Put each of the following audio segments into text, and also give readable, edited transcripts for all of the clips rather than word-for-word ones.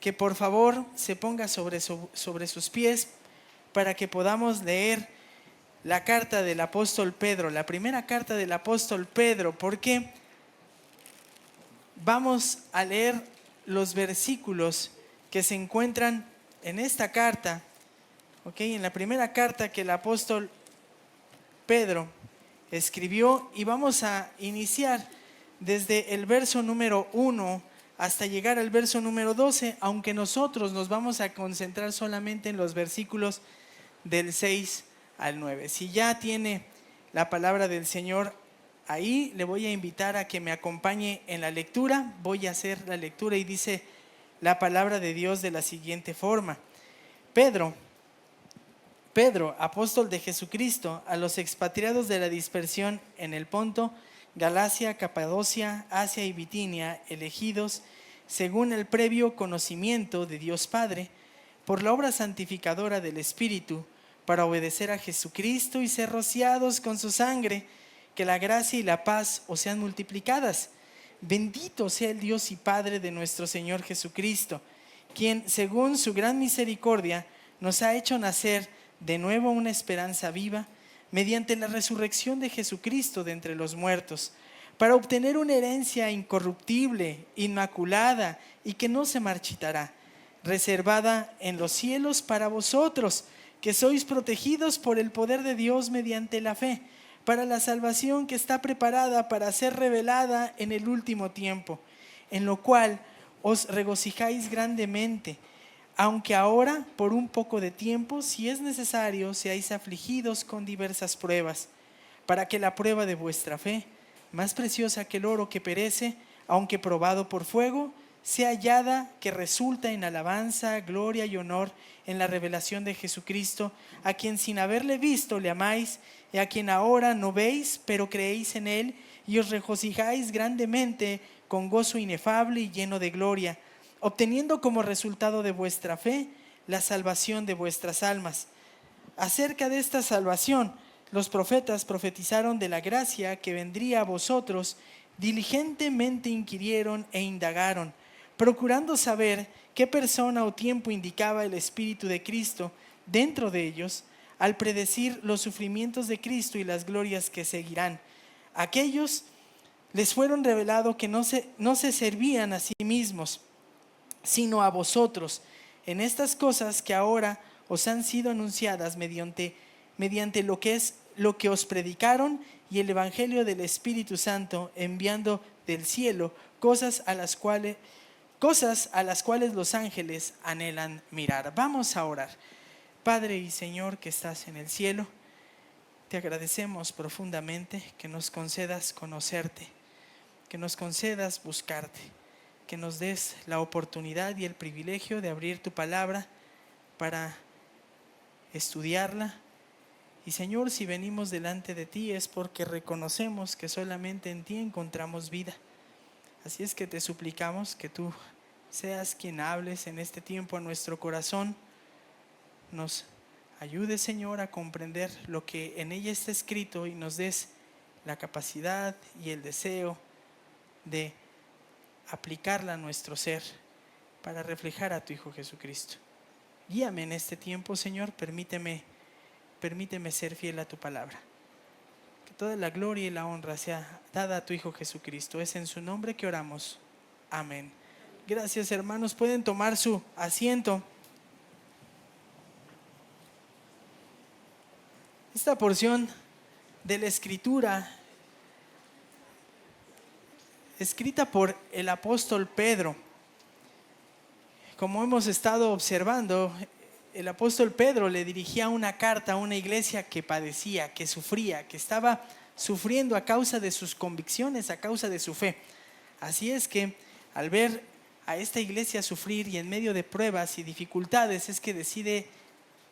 que por favor se ponga sobre sus pies para que podamos leer la carta del apóstol Pedro, la primera carta del apóstol Pedro, porque vamos a leer los versículos que se encuentran en esta carta, en la primera carta que el apóstol Pedro escribió, y vamos a iniciar desde el verso número 1 hasta llegar al verso número 12, aunque nosotros nos vamos a concentrar solamente en los versículos del 6 al 9. Si ya tiene la palabra del Señor ahí, le voy a invitar a que me acompañe en la lectura. Voy a hacer la lectura y dice la palabra de Dios de la siguiente forma: Pedro, apóstol de Jesucristo, a los expatriados de la dispersión en el Ponto, Galacia, Capadocia, Asia y Bitinia, elegidos según el previo conocimiento de Dios Padre, por la obra santificadora del Espíritu, para obedecer a Jesucristo y ser rociados con su sangre, que la gracia y la paz os sean multiplicadas. Bendito sea el Dios y Padre de nuestro Señor Jesucristo, quien según su gran misericordia nos ha hecho nacer de nuevo una esperanza viva, mediante la resurrección de Jesucristo de entre los muertos, para obtener una herencia incorruptible, inmaculada y que no se marchitará, reservada en los cielos para vosotros, que sois protegidos por el poder de Dios mediante la fe, para la salvación que está preparada para ser revelada en el último tiempo, en lo cual os regocijáis grandemente, aunque ahora, por un poco de tiempo, si es necesario, seáis afligidos con diversas pruebas, para que la prueba de vuestra fe, más preciosa que el oro que perece, aunque probado por fuego, sea hallada que resulta en alabanza, gloria y honor en la revelación de Jesucristo, a quien sin haberle visto le amáis, y a quien ahora no veis, pero creéis en él, y os regocijáis grandemente con gozo inefable y lleno de gloria, obteniendo como resultado de vuestra fe la salvación de vuestras almas. Acerca de esta salvación, los profetas profetizaron de la gracia que vendría a vosotros, diligentemente inquirieron e indagaron, procurando saber qué persona o tiempo indicaba el Espíritu de Cristo dentro de ellos, al predecir los sufrimientos de Cristo y las glorias que seguirán. Aquellos les fueron revelado que no se servían a sí mismos, sino a vosotros, en estas cosas que ahora os han sido anunciadas mediante lo que os predicaron y el evangelio del Espíritu Santo, enviando del cielo cosas a las cuales los ángeles anhelan mirar. Vamos a orar. Padre y Señor que estás en el cielo, te agradecemos profundamente que nos concedas conocerte, que nos concedas buscarte, que nos des la oportunidad y el privilegio de abrir tu palabra para estudiarla. Y Señor, si venimos delante de ti es porque reconocemos que solamente en ti encontramos vida. Así es que te suplicamos que tú seas quien hables en este tiempo a nuestro corazón. Nos ayudes, Señor, a comprender lo que en ella está escrito y nos des la capacidad y el deseo de aplicarla a nuestro ser para reflejar a tu Hijo Jesucristo. Guíame en este tiempo, Señor, permíteme ser fiel a tu palabra. Que toda la gloria y la honra sea dada a tu Hijo Jesucristo. Es en su nombre que oramos. Amén. Gracias, hermanos. Pueden tomar su asiento. Esta porción de la Escritura, escrita por el apóstol Pedro, como hemos estado observando, el apóstol Pedro le dirigía una carta a una iglesia que padecía, que sufría, que estaba sufriendo a causa de sus convicciones, a causa de su fe. Así es que al ver a esta iglesia sufrir y en medio de pruebas y dificultades, es que decide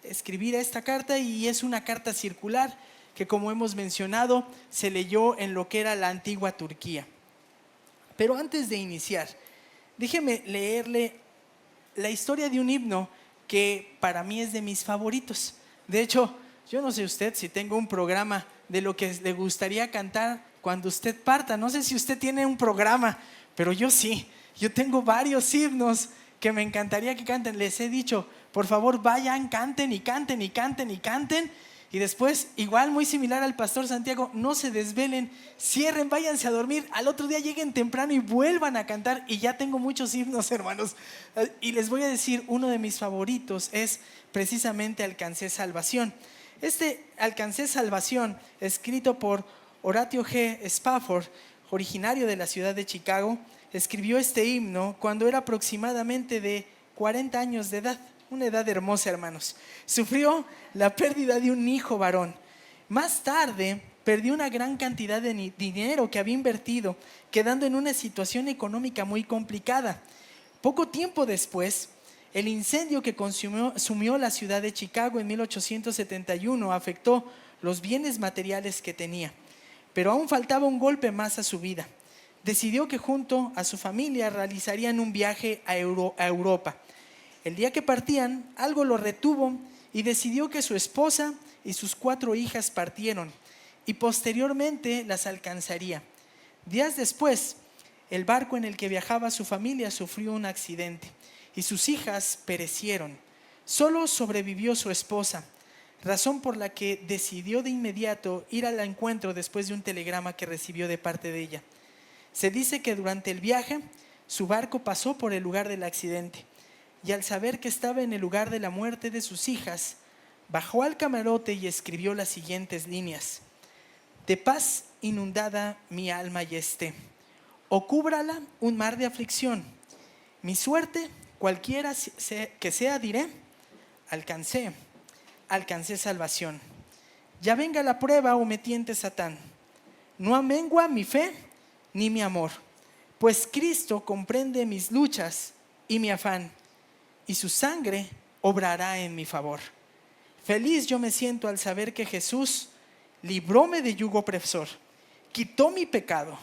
escribir esta carta, y es una carta circular que, como hemos mencionado, se leyó en lo que era la antigua Turquía. Pero antes de iniciar, déjeme leerle la historia de un himno que para mí es de mis favoritos. De hecho, yo no sé usted si tengo un programa de lo que le gustaría cantar cuando usted parta. No sé si usted tiene un programa, pero yo sí. Yo tengo varios himnos que me encantaría que canten. Les he dicho, por favor vayan, canten y canten y canten y canten. Y después, igual muy similar al pastor Santiago, no se desvelen, cierren, váyanse a dormir, al otro día lleguen temprano y vuelvan a cantar. Y ya tengo muchos himnos, hermanos. Y les voy a decir, uno de mis favoritos es precisamente Alcancé Salvación. Este Alcancé Salvación, escrito por Horatio G. Spafford, originario de la ciudad de Chicago, escribió este himno cuando era aproximadamente de 40 años de edad. Una edad hermosa, hermanos. Sufrió la pérdida de un hijo varón. Más tarde perdió una gran cantidad de dinero que había invertido, quedando en una situación económica muy complicada. Poco tiempo después, el incendio que consumió la ciudad de Chicago en 1871 afectó los bienes materiales que tenía. Pero aún faltaba un golpe más a su vida. Decidió que junto a su familia realizarían un viaje a Europa. El día que partían, algo lo retuvo y decidió que su esposa y sus 4 hijas partieron y posteriormente las alcanzaría. Días después, el barco en el que viajaba su familia sufrió un accidente y sus hijas perecieron. Solo sobrevivió su esposa, razón por la que decidió de inmediato ir al encuentro después de un telegrama que recibió de parte de ella. Se dice que durante el viaje, su barco pasó por el lugar del accidente. Y al saber que estaba en el lugar de la muerte de sus hijas, bajó al camarote y escribió las siguientes líneas: de paz inundada mi alma ya esté, o cúbrala un mar de aflicción. Mi suerte, cualquiera que sea, diré, alcancé salvación. Ya venga la prueba o me tiente Satán, no amengua mi fe ni mi amor, pues Cristo comprende mis luchas y mi afán, y su sangre obrará en mi favor. Feliz yo me siento al saber que Jesús libróme de yugo opresor, quitó mi pecado,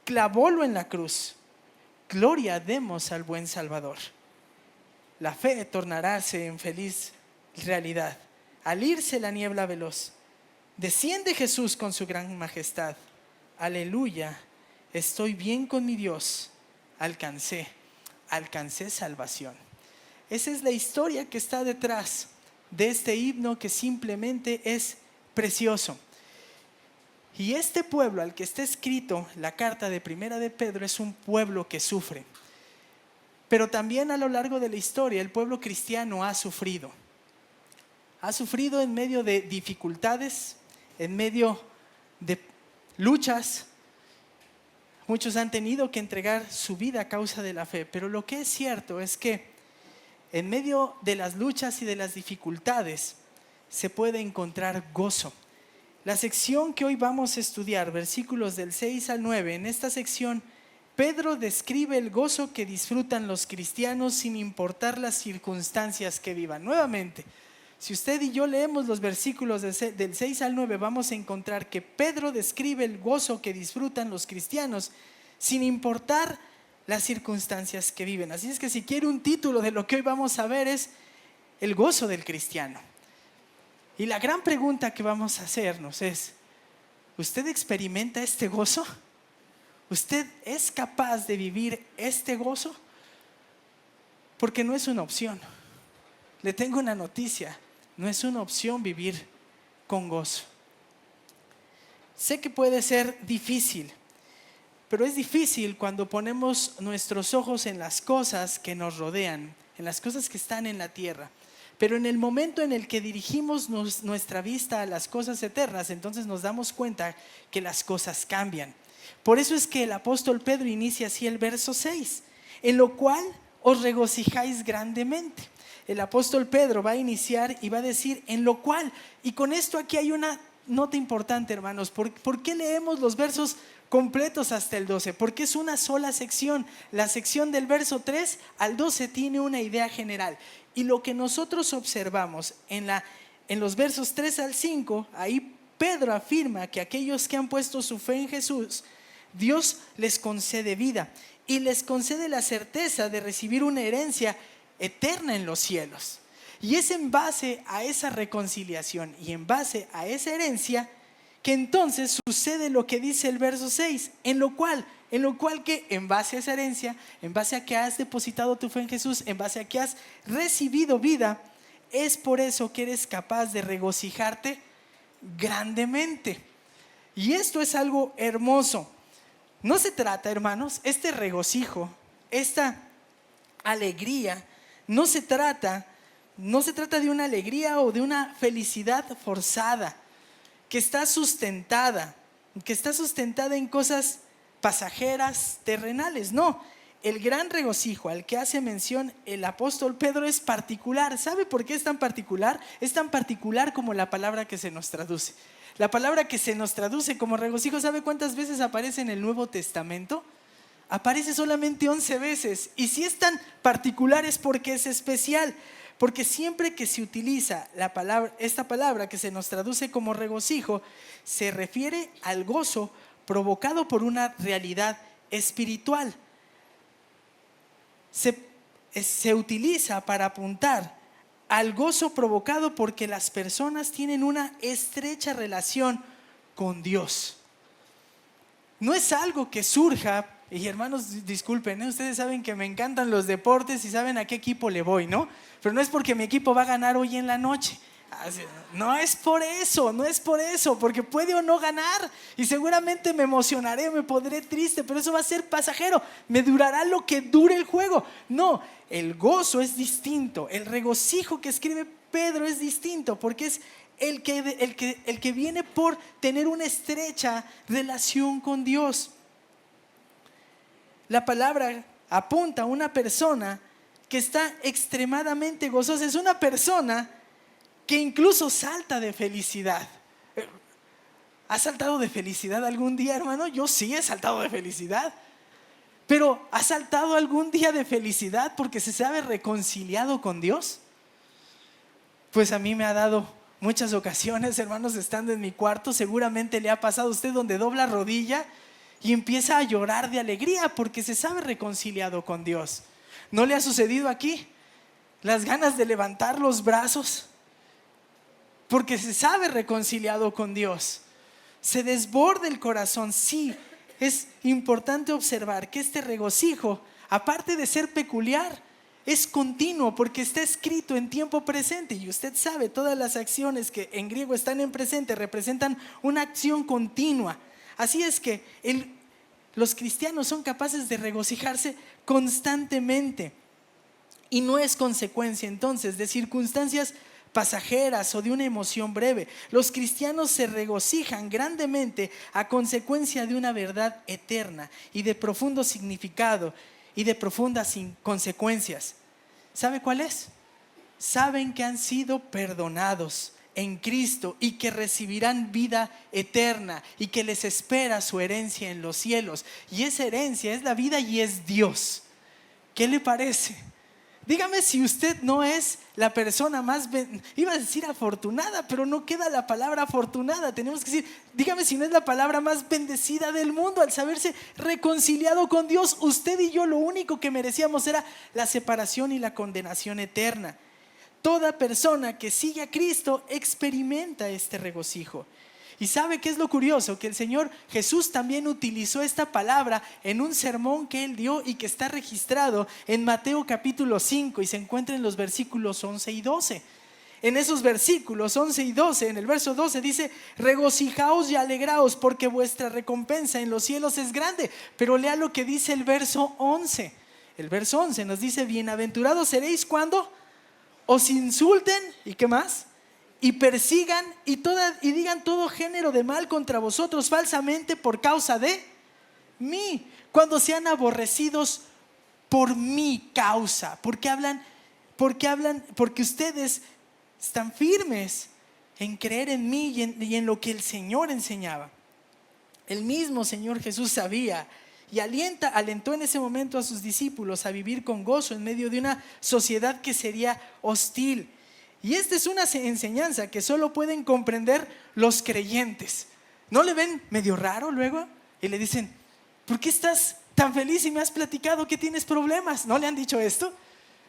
clavólo en la cruz. Gloria demos al buen Salvador. La fe tornaráse en feliz realidad. Al irse la niebla veloz, desciende Jesús con su gran majestad. Aleluya, estoy bien con mi Dios. Alcancé salvación. Esa es la historia que está detrás de este himno, que simplemente es precioso. Y este pueblo al que está escrito la carta de Primera de Pedro es un pueblo que sufre. Pero también a lo largo de la historia el pueblo cristiano ha sufrido. Ha sufrido en medio de dificultades, en medio de luchas. Muchos han tenido que entregar su vida a causa de la fe. Pero lo que es cierto es que en medio de las luchas y de las dificultades se puede encontrar gozo. La sección que hoy vamos a estudiar, versículos del 6 al 9, en esta sección Pedro describe el gozo que disfrutan los cristianos sin importar las circunstancias que vivan. Nuevamente, si usted y yo leemos los versículos del 6 al 9, vamos a encontrar que Pedro describe el gozo que disfrutan los cristianos sin importar las circunstancias que viven. Así es que si quiere un título de lo que hoy vamos a ver es el gozo del cristiano. Y la gran pregunta que vamos a hacernos es: ¿usted experimenta este gozo? ¿Usted es capaz de vivir este gozo? Porque no es una opción. Le tengo una noticia: no es una opción vivir con gozo. Sé que puede ser difícil, pero es difícil cuando ponemos nuestros ojos en las cosas que nos rodean, en las cosas que están en la tierra. Pero en el momento en el que dirigimos nuestra vista a las cosas eternas, entonces nos damos cuenta que las cosas cambian. Por eso es que el apóstol Pedro inicia así el verso 6, en lo cual os regocijáis grandemente. El apóstol Pedro va a iniciar y va a decir en lo cual, y con esto aquí hay una nota importante, hermanos. ¿Por qué leemos los versos completos hasta el 12? Porque es una sola sección. La sección del verso 3 al 12 tiene una idea general. Y lo que nosotros observamos en los versos 3 al 5, ahí Pedro afirma que aquellos que han puesto su fe en Jesús, Dios les concede vida y les concede la certeza de recibir una herencia eterna en los cielos. Y es en base a esa reconciliación y en base a esa herencia que entonces sucede lo que dice el verso 6, en lo cual en lo cual que en base a esa herencia, en base a que has depositado tu fe en Jesús, en base a que has recibido vida, es por eso que eres capaz de regocijarte grandemente. Y esto es algo hermoso. No se trata, hermanos, este regocijo, esta alegría, no se trata de una alegría o de una felicidad forzada, que está sustentada en cosas pasajeras, terrenales. No, el gran regocijo al que hace mención el apóstol Pedro es particular. ¿Sabe por qué es tan particular? Es tan particular como la palabra que se nos traduce. La palabra que se nos traduce como regocijo, ¿sabe cuántas veces aparece en el Nuevo Testamento? Aparece solamente 11 veces. Y si es tan particular es porque es especial. Porque siempre que se utiliza esta palabra que se nos traduce como regocijo, se refiere al gozo provocado por una realidad espiritual. Se utiliza para apuntar al gozo provocado porque las personas tienen una estrecha relación con Dios. No es algo que surja, y hermanos, disculpen, ustedes saben que me encantan los deportes y saben a qué equipo le voy, ¿no? Pero no es porque mi equipo va a ganar hoy en la noche. No es por eso, porque puede o no ganar y seguramente me emocionaré, me pondré triste, pero eso va a ser pasajero, me durará lo que dure el juego. No, el gozo es distinto, el regocijo que escribe Pedro es distinto, porque es el que viene por tener una estrecha relación con Dios. La palabra apunta a una persona que está extremadamente gozosa, es una persona que incluso salta de felicidad. ¿Has saltado de felicidad algún día, hermano? Yo sí he saltado de felicidad. Pero ¿has saltado algún día de felicidad porque se sabe reconciliado con Dios? Pues a mí me ha dado muchas ocasiones, hermanos, estando en mi cuarto. Seguramente le ha pasado a usted donde dobla rodilla y empieza a llorar de alegría porque se sabe reconciliado con Dios. ¿No le ha sucedido aquí? Las ganas de levantar los brazos porque se sabe reconciliado con Dios. Se desborda el corazón. Sí, es importante observar que este regocijo, aparte de ser peculiar, es continuo porque está escrito en tiempo presente. Y usted sabe, todas las acciones que en griego están en presente representan una acción continua. Así es que los cristianos son capaces de regocijarse constantemente. Y no es consecuencia entonces de circunstancias pasajeras o de una emoción breve. Los cristianos se regocijan grandemente a consecuencia de una verdad eterna y de profundo significado y de profundas consecuencias. ¿Sabe cuál es? Saben que han sido perdonados en Cristo y que recibirán vida eterna y que les espera su herencia en los cielos. Y esa herencia es la vida y es Dios. ¿Qué le parece? Dígame si usted no es la persona más, iba a decir afortunada, pero no queda la palabra afortunada. Tenemos que decir, dígame si no es la palabra más bendecida del mundo al saberse reconciliado con Dios. Usted y yo lo único que merecíamos era la separación y la condenación eterna. Toda persona que sigue a Cristo experimenta este regocijo. ¿Y sabe qué es lo curioso? Que el Señor Jesús también utilizó esta palabra en un sermón que Él dio y que está registrado en Mateo capítulo 5 y se encuentra en los versículos 11 y 12. En esos versículos 11 y 12, en el verso 12 dice: regocijaos y alegraos porque vuestra recompensa en los cielos es grande. Pero lea lo que dice el verso 11. El verso 11 nos dice: bienaventurados seréis cuando os insulten, ¿y qué más? Y persigan y digan todo género de mal contra vosotros falsamente por causa de mí, cuando sean aborrecidos por mi causa. Porque ustedes están firmes en creer en mí y en lo que el Señor enseñaba. El mismo Señor Jesús sabía y alentó en ese momento a sus discípulos a vivir con gozo en medio de una sociedad que sería hostil. Y esta es una enseñanza que solo pueden comprender los creyentes. ¿No le ven medio raro luego? Y le dicen: ¿por qué estás tan feliz y me has platicado que tienes problemas? ¿No le han dicho esto?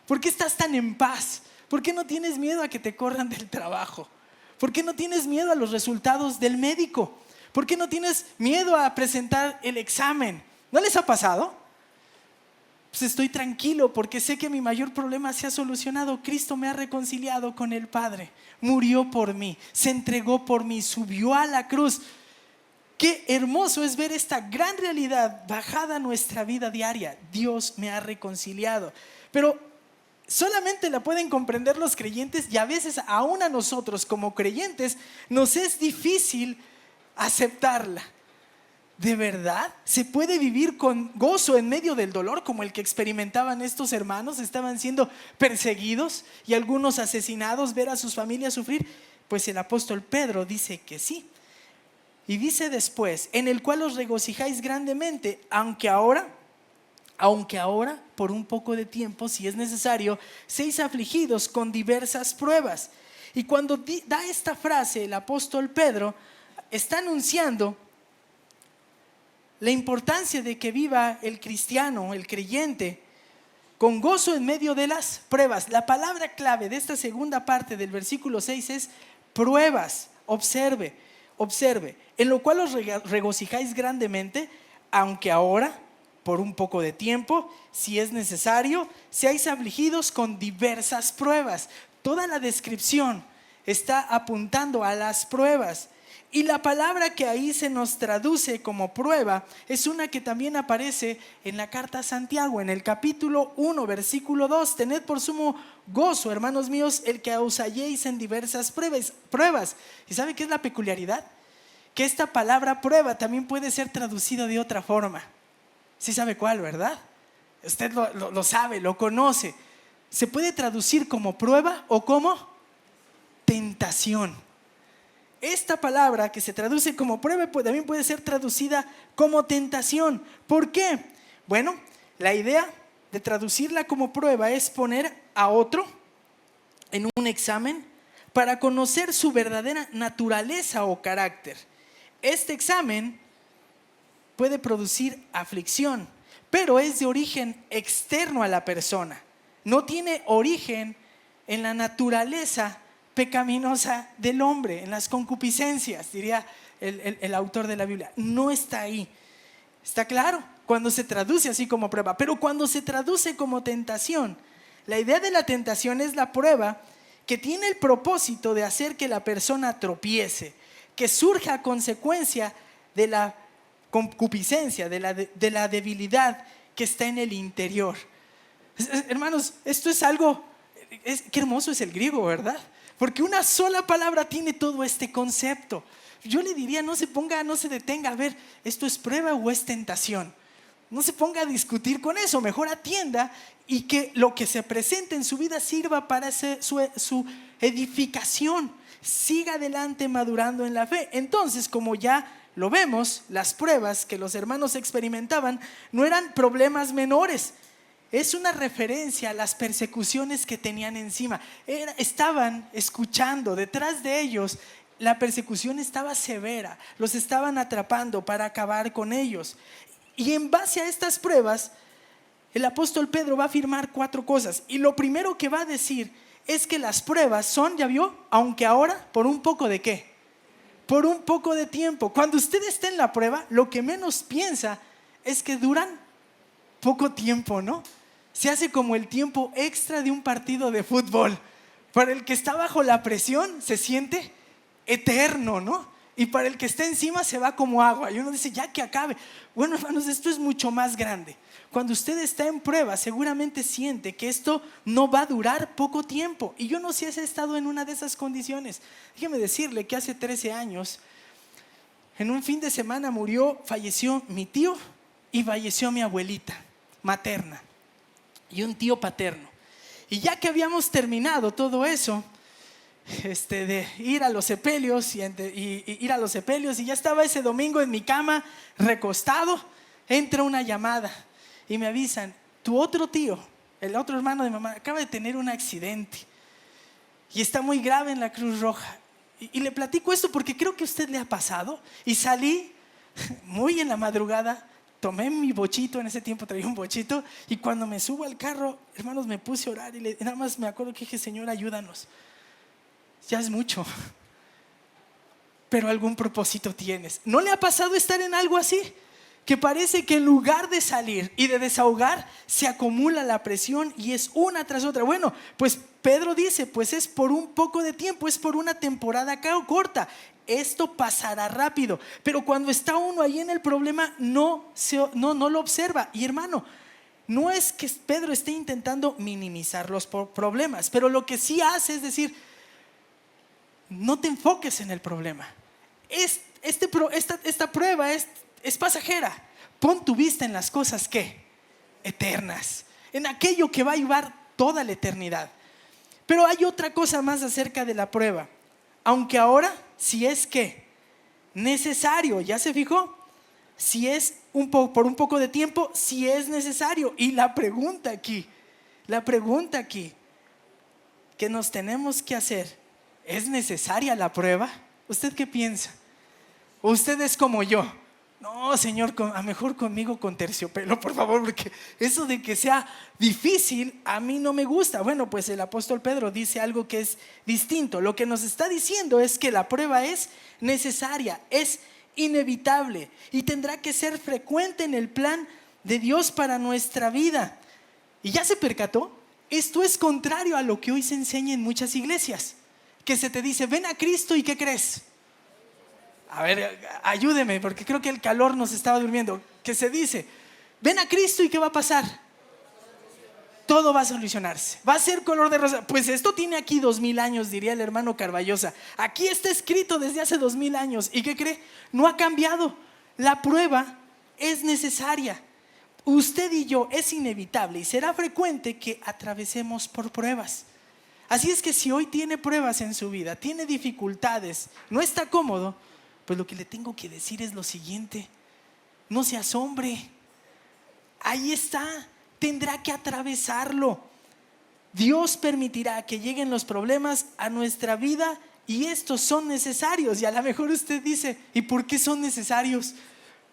¿Por qué estás tan en paz? ¿Por qué no tienes miedo a que te corran del trabajo? ¿Por qué no tienes miedo a los resultados del médico? ¿Por qué no tienes miedo a presentar el examen? ¿No les ha pasado? Pues estoy tranquilo porque sé que mi mayor problema se ha solucionado. Cristo me ha reconciliado con el Padre. Murió por mí, se entregó por mí, subió a la cruz. Qué hermoso es ver esta gran realidad bajada a nuestra vida diaria. Dios me ha reconciliado. Pero solamente la pueden comprender los creyentes, y a veces aún a nosotros como creyentes nos es difícil aceptarla. ¿De verdad se puede vivir con gozo en medio del dolor como el que experimentaban estos hermanos? Estaban siendo perseguidos y algunos asesinados, ver a sus familias sufrir. Pues el apóstol Pedro dice que sí. Y dice después, en el cual os regocijáis grandemente, aunque ahora, por un poco de tiempo, si es necesario, seáis afligidos con diversas pruebas. Y cuando da esta frase el apóstol Pedro, está anunciando la importancia de que viva el cristiano, el creyente, con gozo en medio de las pruebas. La palabra clave de esta segunda parte del versículo 6 es pruebas. Observe, en lo cual os regocijáis grandemente, aunque ahora, por un poco de tiempo, si es necesario, seáis afligidos con diversas pruebas. Toda la descripción está apuntando a las pruebas. Y la palabra que ahí se nos traduce como prueba es una que también aparece en la carta a Santiago, en el capítulo 1, versículo 2. Tened por sumo gozo, hermanos míos, el que os halléis en diversas pruebas. ¿Y sabe qué es la peculiaridad? Que esta palabra prueba también puede ser traducida de otra forma. Sí sabe cuál, ¿verdad? Usted lo sabe, lo conoce. Se puede traducir como prueba o como tentación. Esta palabra que se traduce como prueba también puede ser traducida como tentación. ¿Por qué? Bueno, la idea de traducirla como prueba es poner a otro en un examen para conocer su verdadera naturaleza o carácter. Este examen puede producir aflicción, pero es de origen externo a la persona. No tiene origen en la naturaleza pecaminosa del hombre, en las concupiscencias, diría el autor de la Biblia. No está ahí. ¿Está claro? Cuando se traduce así como prueba. Pero cuando se traduce como tentación, la idea de la tentación es la prueba que tiene el propósito de hacer que la persona tropiece, que surja a consecuencia de la concupiscencia, de la debilidad que está en el interior. Hermanos, esto es algo, qué hermoso es el griego, ¿verdad? Porque una sola palabra tiene todo este concepto. Yo le diría, no se detenga a ver, ¿esto es prueba o es tentación? No se ponga a discutir con eso, mejor atienda y que lo que se presente en su vida sirva para su edificación. Siga adelante madurando en la fe. Entonces, como ya lo vemos, las pruebas que los hermanos experimentaban no eran problemas menores. Es una referencia a las persecuciones que tenían encima. Estaban escuchando, detrás de ellos la persecución estaba severa, los estaban atrapando para acabar con ellos. Y en base a estas pruebas, el apóstol Pedro va a afirmar 4 cosas. Y lo primero que va a decir es que las pruebas son, ¿ya vio? Aunque ahora, por un poco de ¿qué? Por un poco de tiempo. Cuando usted está en la prueba, lo que menos piensa es que duran poco tiempo, ¿no? Se hace como el tiempo extra de un partido de fútbol. Para el que está bajo la presión se siente eterno, ¿no? Y para el que está encima se va como agua. Y uno dice, ya que acabe. Bueno, hermanos, esto es mucho más grande. Cuando usted está en prueba, seguramente siente que esto no va a durar poco tiempo. Y yo no sé si he estado en una de esas condiciones. Déjeme decirle que hace 13 años, en un fin de semana falleció mi tío y falleció mi abuelita materna y un tío paterno. Y ya que habíamos terminado todo eso, de ir a los sepelios y ir a los sepelios, y ya estaba ese domingo en mi cama recostado, entra una llamada y me avisan, tu otro tío, el otro hermano de mamá, acaba de tener un accidente y está muy grave en la Cruz Roja. Y le platico esto porque creo que a usted le ha pasado. Y salí muy en la madrugada, tomé mi bochito, en ese tiempo traía un bochito, y cuando me subo al carro, hermanos, me puse a orar y nada más me acuerdo que dije, Señor, ayúdanos. Ya es mucho, pero algún propósito tienes. ¿No le ha pasado estar en algo así? que parece que en lugar de salir y de desahogar, se acumula la presión y es una tras otra. Bueno, pues Pedro dice, pues es por un poco de tiempo, es por una temporada corta. Esto pasará rápido, pero cuando está uno ahí en el problema no lo observa. Y hermano, no es que Pedro esté intentando minimizar los problemas, pero lo que sí hace es decir, no te enfoques en el problema. Esta prueba es pasajera. Pon tu vista en las cosas que eternas, en aquello que va a llevar toda la eternidad. Pero hay otra cosa más acerca de la prueba. Aunque ahora, si es que necesario, ¿ya se fijó? Si es por un poco de tiempo, si es necesario. Y la pregunta aquí que nos tenemos que hacer, ¿es necesaria la prueba? ¿Usted qué piensa? ¿O usted es como yo? No, Señor, a mejor conmigo con terciopelo, por favor, porque eso de que sea difícil a mí no me gusta. Bueno, pues el apóstol Pedro dice algo que es distinto. Lo que nos está diciendo es que la prueba es necesaria, es inevitable y tendrá que ser frecuente en el plan de Dios para nuestra vida. ¿Y ya se percató? Esto es contrario a lo que hoy se enseña en muchas iglesias, que se te dice, ven a Cristo y ¿qué crees? A ver, ayúdeme, porque creo que el calor nos estaba durmiendo. Que se dice, ven a Cristo y ¿qué va a pasar? Todo va a solucionarse, va a ser color de rosa. Pues esto tiene aquí 2000 años, diría el hermano Carballosa. Aquí está escrito desde hace 2000 años. ¿Y qué cree? No ha cambiado. La prueba es necesaria. Usted y yo es inevitable y será frecuente que atravesemos por pruebas. Así es que si hoy tiene pruebas en su vida, tiene dificultades, no está cómodo, pues lo que le tengo que decir es lo siguiente: no se asombre, ahí está, tendrá que atravesarlo. Dios permitirá que lleguen los problemas a nuestra vida y estos son necesarios. Y a lo mejor usted dice, ¿y por qué son necesarios?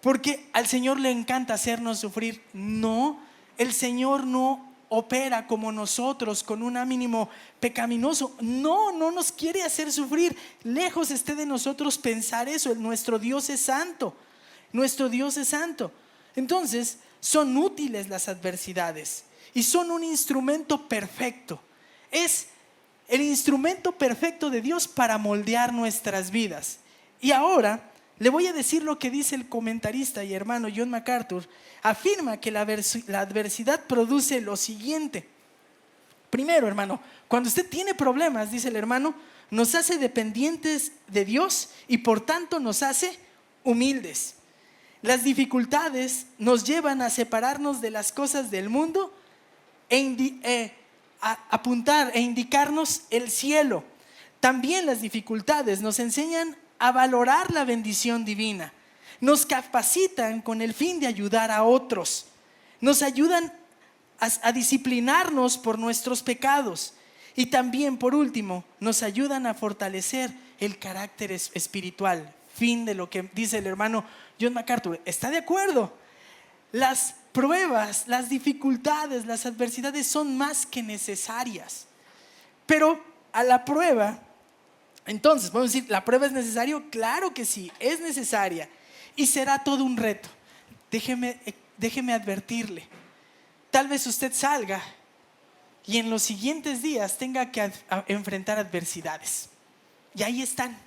Porque al Señor le encanta hacernos sufrir. No, el Señor no opera como nosotros con un ánimo pecaminoso. No nos quiere hacer sufrir. Lejos esté de nosotros pensar eso. Nuestro Dios es santo. Nuestro Dios es santo. Entonces son útiles las adversidades y son un instrumento perfecto. Es el instrumento perfecto de Dios para moldear nuestras vidas. Y ahora le voy a decir lo que dice el comentarista y hermano John MacArthur. Afirma que la adversidad produce lo siguiente. Primero, hermano, cuando usted tiene problemas, dice el hermano, nos hace dependientes de Dios y por tanto nos hace humildes. Las dificultades nos llevan a separarnos de las cosas del mundo a apuntar e indicarnos el cielo. También las dificultades nos enseñan a valorar la bendición divina. Nos capacitan con el fin de ayudar a otros. Nos ayudan a disciplinarnos por nuestros pecados. Y también, por último, nos ayudan a fortalecer el carácter espiritual. Fin de lo que dice el hermano John MacArthur. ¿Está de acuerdo? Las pruebas, las dificultades, las adversidades son más que necesarias. Pero a la prueba, entonces, podemos decir, ¿la prueba es necesaria? Claro que sí, es necesaria. Y será todo un reto. Déjeme advertirle. Tal vez usted salga y en los siguientes días tenga que enfrentar adversidades. Y ahí están.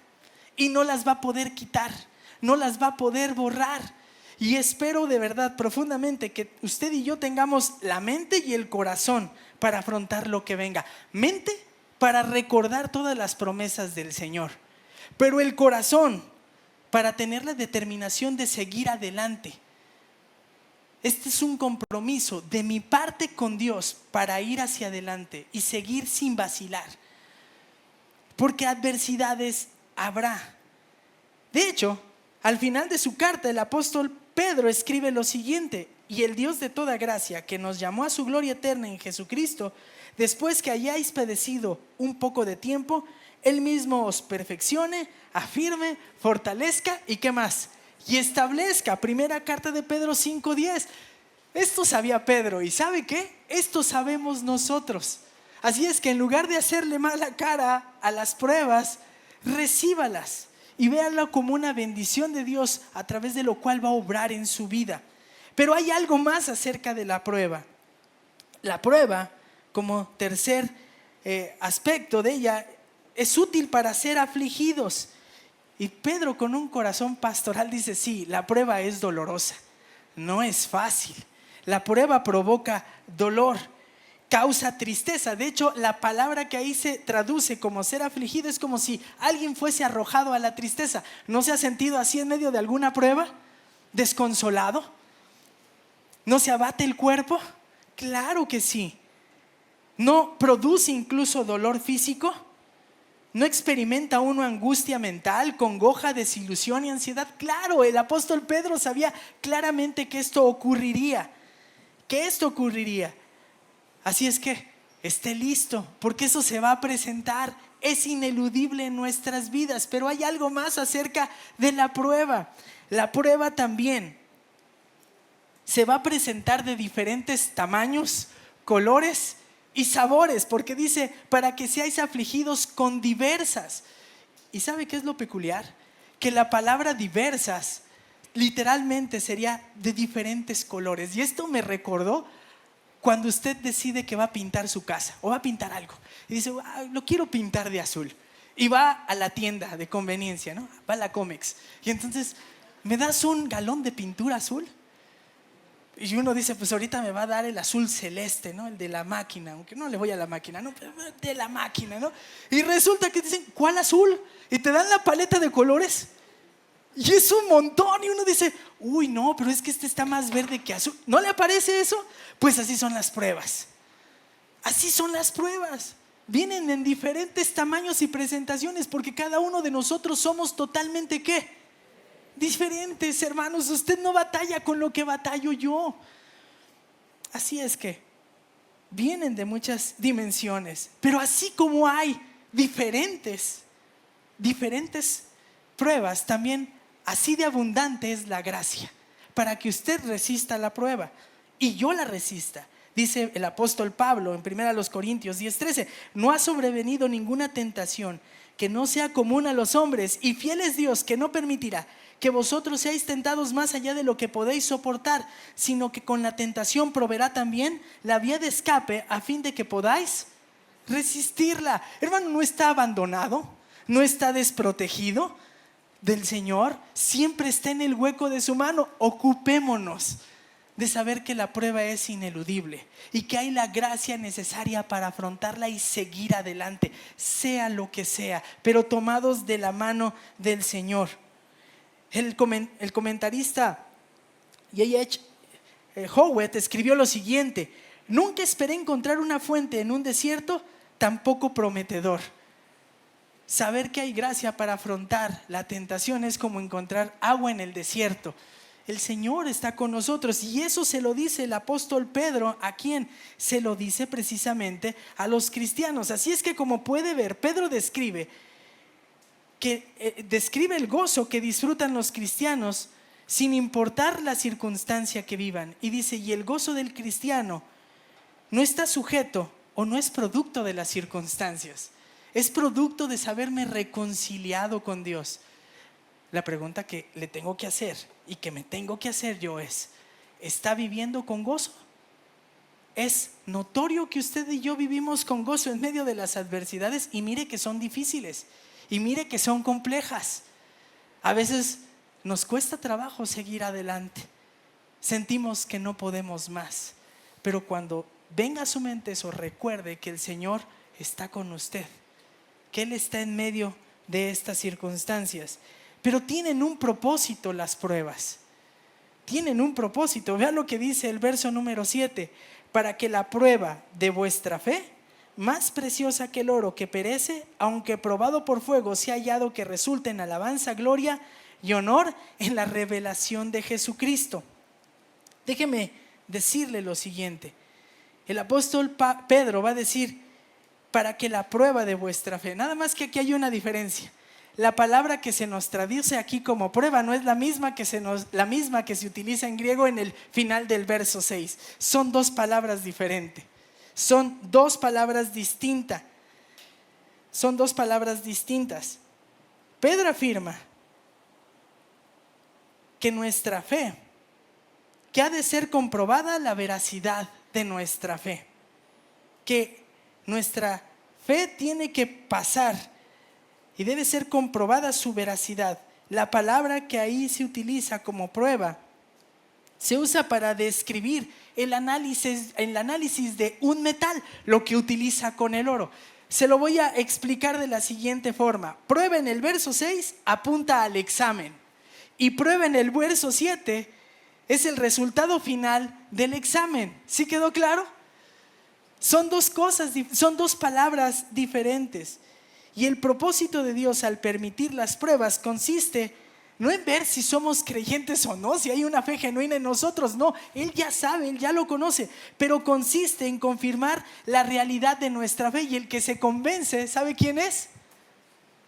Y no las va a poder quitar, no las va a poder borrar. Y espero de verdad profundamente que usted y yo tengamos la mente y el corazón para afrontar lo que venga. Mente para recordar todas las promesas del Señor, pero el corazón para tener la determinación de seguir adelante. Este es un compromiso de mi parte con Dios para ir hacia adelante y seguir sin vacilar, porque adversidades habrá. De hecho, al final de su carta el apóstol Pedro escribe lo siguiente: y el Dios de toda gracia, que nos llamó a su gloria eterna en Jesucristo, después que hayáis padecido un poco de tiempo, Él mismo os perfeccione, afirme, fortalezca y ¿qué más? Y establezca. Primera carta de Pedro 5:10. Esto sabía Pedro y ¿sabe qué? Esto sabemos nosotros. Así es que en lugar de hacerle mala cara a las pruebas, recíbalas y véanlo como una bendición de Dios a través de lo cual va a obrar en su vida. Pero hay algo más acerca de la prueba. La prueba, como tercer aspecto de ella, es útil para ser afligidos. Y Pedro, con un corazón pastoral, dice: sí, la prueba es dolorosa, no es fácil. La prueba provoca dolor, causa tristeza. De hecho, la palabra que ahí se traduce como ser afligido es como si alguien fuese arrojado a la tristeza. ¿No se ha sentido así en medio de alguna prueba? ¿Desconsolado? ¿No se abate el cuerpo? Claro que sí. ¿No produce incluso dolor físico? ¿No experimenta uno angustia mental, congoja, desilusión y ansiedad? Claro, el apóstol Pedro sabía claramente que esto ocurriría. Así es que esté listo, porque eso se va a presentar. Es ineludible en nuestras vidas. Pero hay algo más acerca de la prueba. La prueba también se va a presentar de diferentes tamaños, colores y sabores, porque dice: para que seáis afligidos con diversas. ¿Y sabe qué es lo peculiar? Que la palabra diversas literalmente sería de diferentes colores. Y esto me recordó cuando usted decide que va a pintar su casa o va a pintar algo y dice: lo quiero pintar de azul, y va a la tienda de conveniencia, ¿no? Va a la Comex y entonces: ¿me das un galón de pintura azul? Y uno dice: pues ahorita me va a dar el azul celeste, ¿no? El de la máquina, aunque no le voy a la máquina, ¿no? Pero de la máquina, ¿no? Y resulta que dicen: ¿cuál azul? Y te dan la paleta de colores y es un montón, y uno dice: uy, no, pero es que este está más verde que azul. ¿No le aparece eso? Pues así son las pruebas. Así son las pruebas. Vienen en diferentes tamaños y presentaciones, porque cada uno de nosotros somos totalmente ¿qué? Diferentes, hermanos. Usted no batalla con lo que batallo yo. Así es que vienen de muchas dimensiones, pero así como hay diferentes pruebas, también así de abundante es la gracia para que usted resista la prueba y yo la resista. Dice el apóstol Pablo en 1 Corintios 10:13: no ha sobrevenido ninguna tentación que no sea común a los hombres, y fiel es Dios, que no permitirá que vosotros seáis tentados más allá de lo que podéis soportar, sino que con la tentación proveerá también la vía de escape, a fin de que podáis resistirla. Hermano, no está abandonado, no está desprotegido del Señor, siempre está en el hueco de su mano. Ocupémonos de saber que la prueba es ineludible y que hay la gracia necesaria para afrontarla y seguir adelante, sea lo que sea, pero tomados de la mano del Señor. El comentarista J.H. Howitt escribió lo siguiente: nunca esperé encontrar una fuente en un desierto tan poco prometedor. Saber que hay gracia para afrontar la tentación es como encontrar agua en el desierto. El Señor está con nosotros, y eso se lo dice el apóstol Pedro. ¿A quién? Se lo dice precisamente a los cristianos. Así es que, como puede ver, Pedro describe el gozo que disfrutan los cristianos sin importar la circunstancia que vivan. Y dice: y el gozo del cristiano no está sujeto o no es producto de las circunstancias, es producto de saberme reconciliado con Dios. La pregunta que le tengo que hacer y que me tengo que hacer yo es: ¿está viviendo con gozo? Es notorio que usted y yo vivimos con gozo en medio de las adversidades, y mire que son difíciles, y mire que son complejas. A veces nos cuesta trabajo seguir adelante, sentimos que no podemos más, pero cuando venga a su mente eso, recuerde que el Señor está con usted, que Él está en medio de estas circunstancias. Pero tienen un propósito las pruebas, tienen un propósito. Vean lo que dice el verso número 7: para que la prueba de vuestra fe, más preciosa que el oro que perece, aunque probado por fuego, sea hallado que resulte en alabanza, gloria y honor en la revelación de Jesucristo. Déjeme decirle lo siguiente: el apóstol Pedro va a decir: para que la prueba de vuestra fe. Nada más que aquí hay una diferencia. La palabra que se nos traduce aquí como prueba no es la misma que se utiliza en griego en el final del verso 6. Son dos palabras diferentes. Son dos palabras distintas. Pedro afirma que nuestra fe, que ha de ser comprobada la veracidad de nuestra fe, que nuestra fe tiene que pasar y debe ser comprobada su veracidad. La palabra que ahí se utiliza como prueba se usa para describir el análisis de un metal, lo que utiliza con el oro. Se lo voy a explicar de la siguiente forma. Prueba en el verso 6 apunta al examen y prueba en el verso 7 es el resultado final del examen. ¿Sí quedó claro? Son dos cosas, son dos palabras diferentes. Y el propósito de Dios al permitir las pruebas consiste no en ver si somos creyentes o no, si hay una fe genuina en nosotros, no, Él ya sabe, Él ya lo conoce, pero consiste en confirmar la realidad de nuestra fe, y el que se convence, ¿sabe quién es?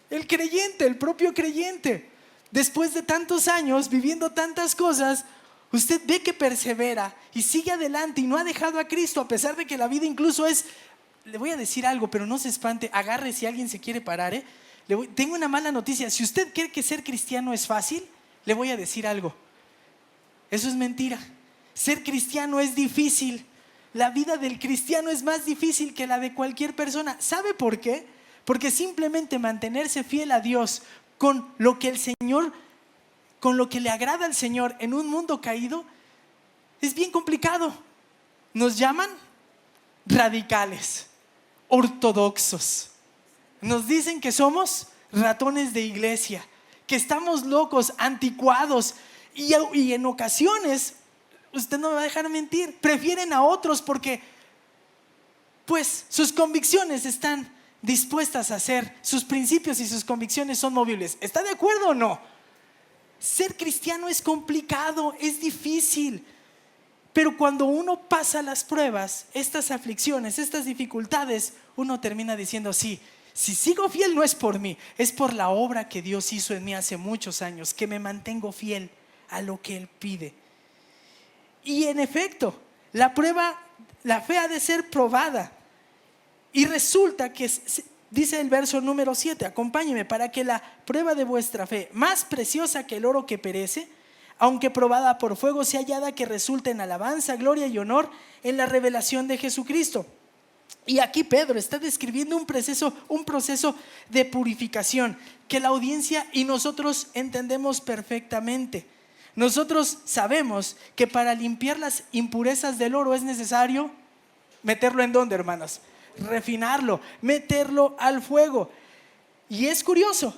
El creyente, el propio creyente. Después de tantos años, viviendo tantas cosas, usted ve que persevera y sigue adelante y no ha dejado a Cristo, a pesar de que la vida incluso es, le voy a decir algo, pero no se espante, agarre si alguien se quiere parar, tengo una mala noticia. Si usted cree que ser cristiano es fácil, le voy a decir algo. Eso es mentira. Ser cristiano es difícil. La vida del cristiano es más difícil que la de cualquier persona. ¿Sabe por qué? Porque simplemente mantenerse fiel a Dios con lo que el Señor, con lo que le agrada al Señor en un mundo caído, es bien complicado. Nos llaman radicales, ortodoxos. Nos dicen que somos ratones de iglesia, que estamos locos, anticuados, y en ocasiones, usted no me va a dejar mentir, prefieren a otros porque pues sus convicciones están dispuestas a ser, sus principios y sus convicciones son movibles. ¿Está de acuerdo o no? Ser cristiano es complicado, es difícil. Pero cuando uno pasa las pruebas, estas aflicciones, estas dificultades, uno termina diciendo, sí, si sigo fiel no es por mí, es por la obra que Dios hizo en mí hace muchos años, que me mantengo fiel a lo que Él pide. Y en efecto, la fe ha de ser probada. Y resulta que, dice el verso número 7, acompáñeme, para que la prueba de vuestra fe, más preciosa que el oro que perece, aunque probada por fuego, sea hallada que resulte en alabanza, gloria y honor en la revelación de Jesucristo. Y aquí Pedro está describiendo un proceso de purificación que la audiencia y nosotros entendemos perfectamente. Nosotros sabemos que para limpiar las impurezas del oro es necesario meterlo ¿en dónde, hermanos? Refinarlo, meterlo al fuego. Y es curioso,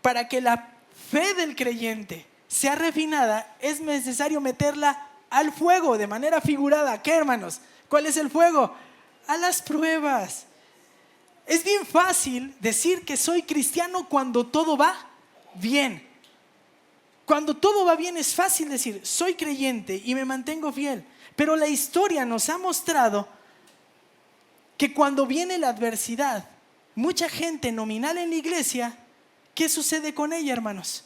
para que la fe del creyente sea refinada es necesario meterla al fuego de manera figurada. ¿Qué, hermanos? ¿Cuál es el fuego? A las pruebas. Es bien fácil decir que soy cristiano cuando todo va bien. Cuando todo va bien es fácil decir soy creyente y me mantengo fiel. Pero la historia nos ha mostrado que cuando viene la adversidad, mucha gente nominal en la iglesia, ¿qué sucede con ella, hermanos?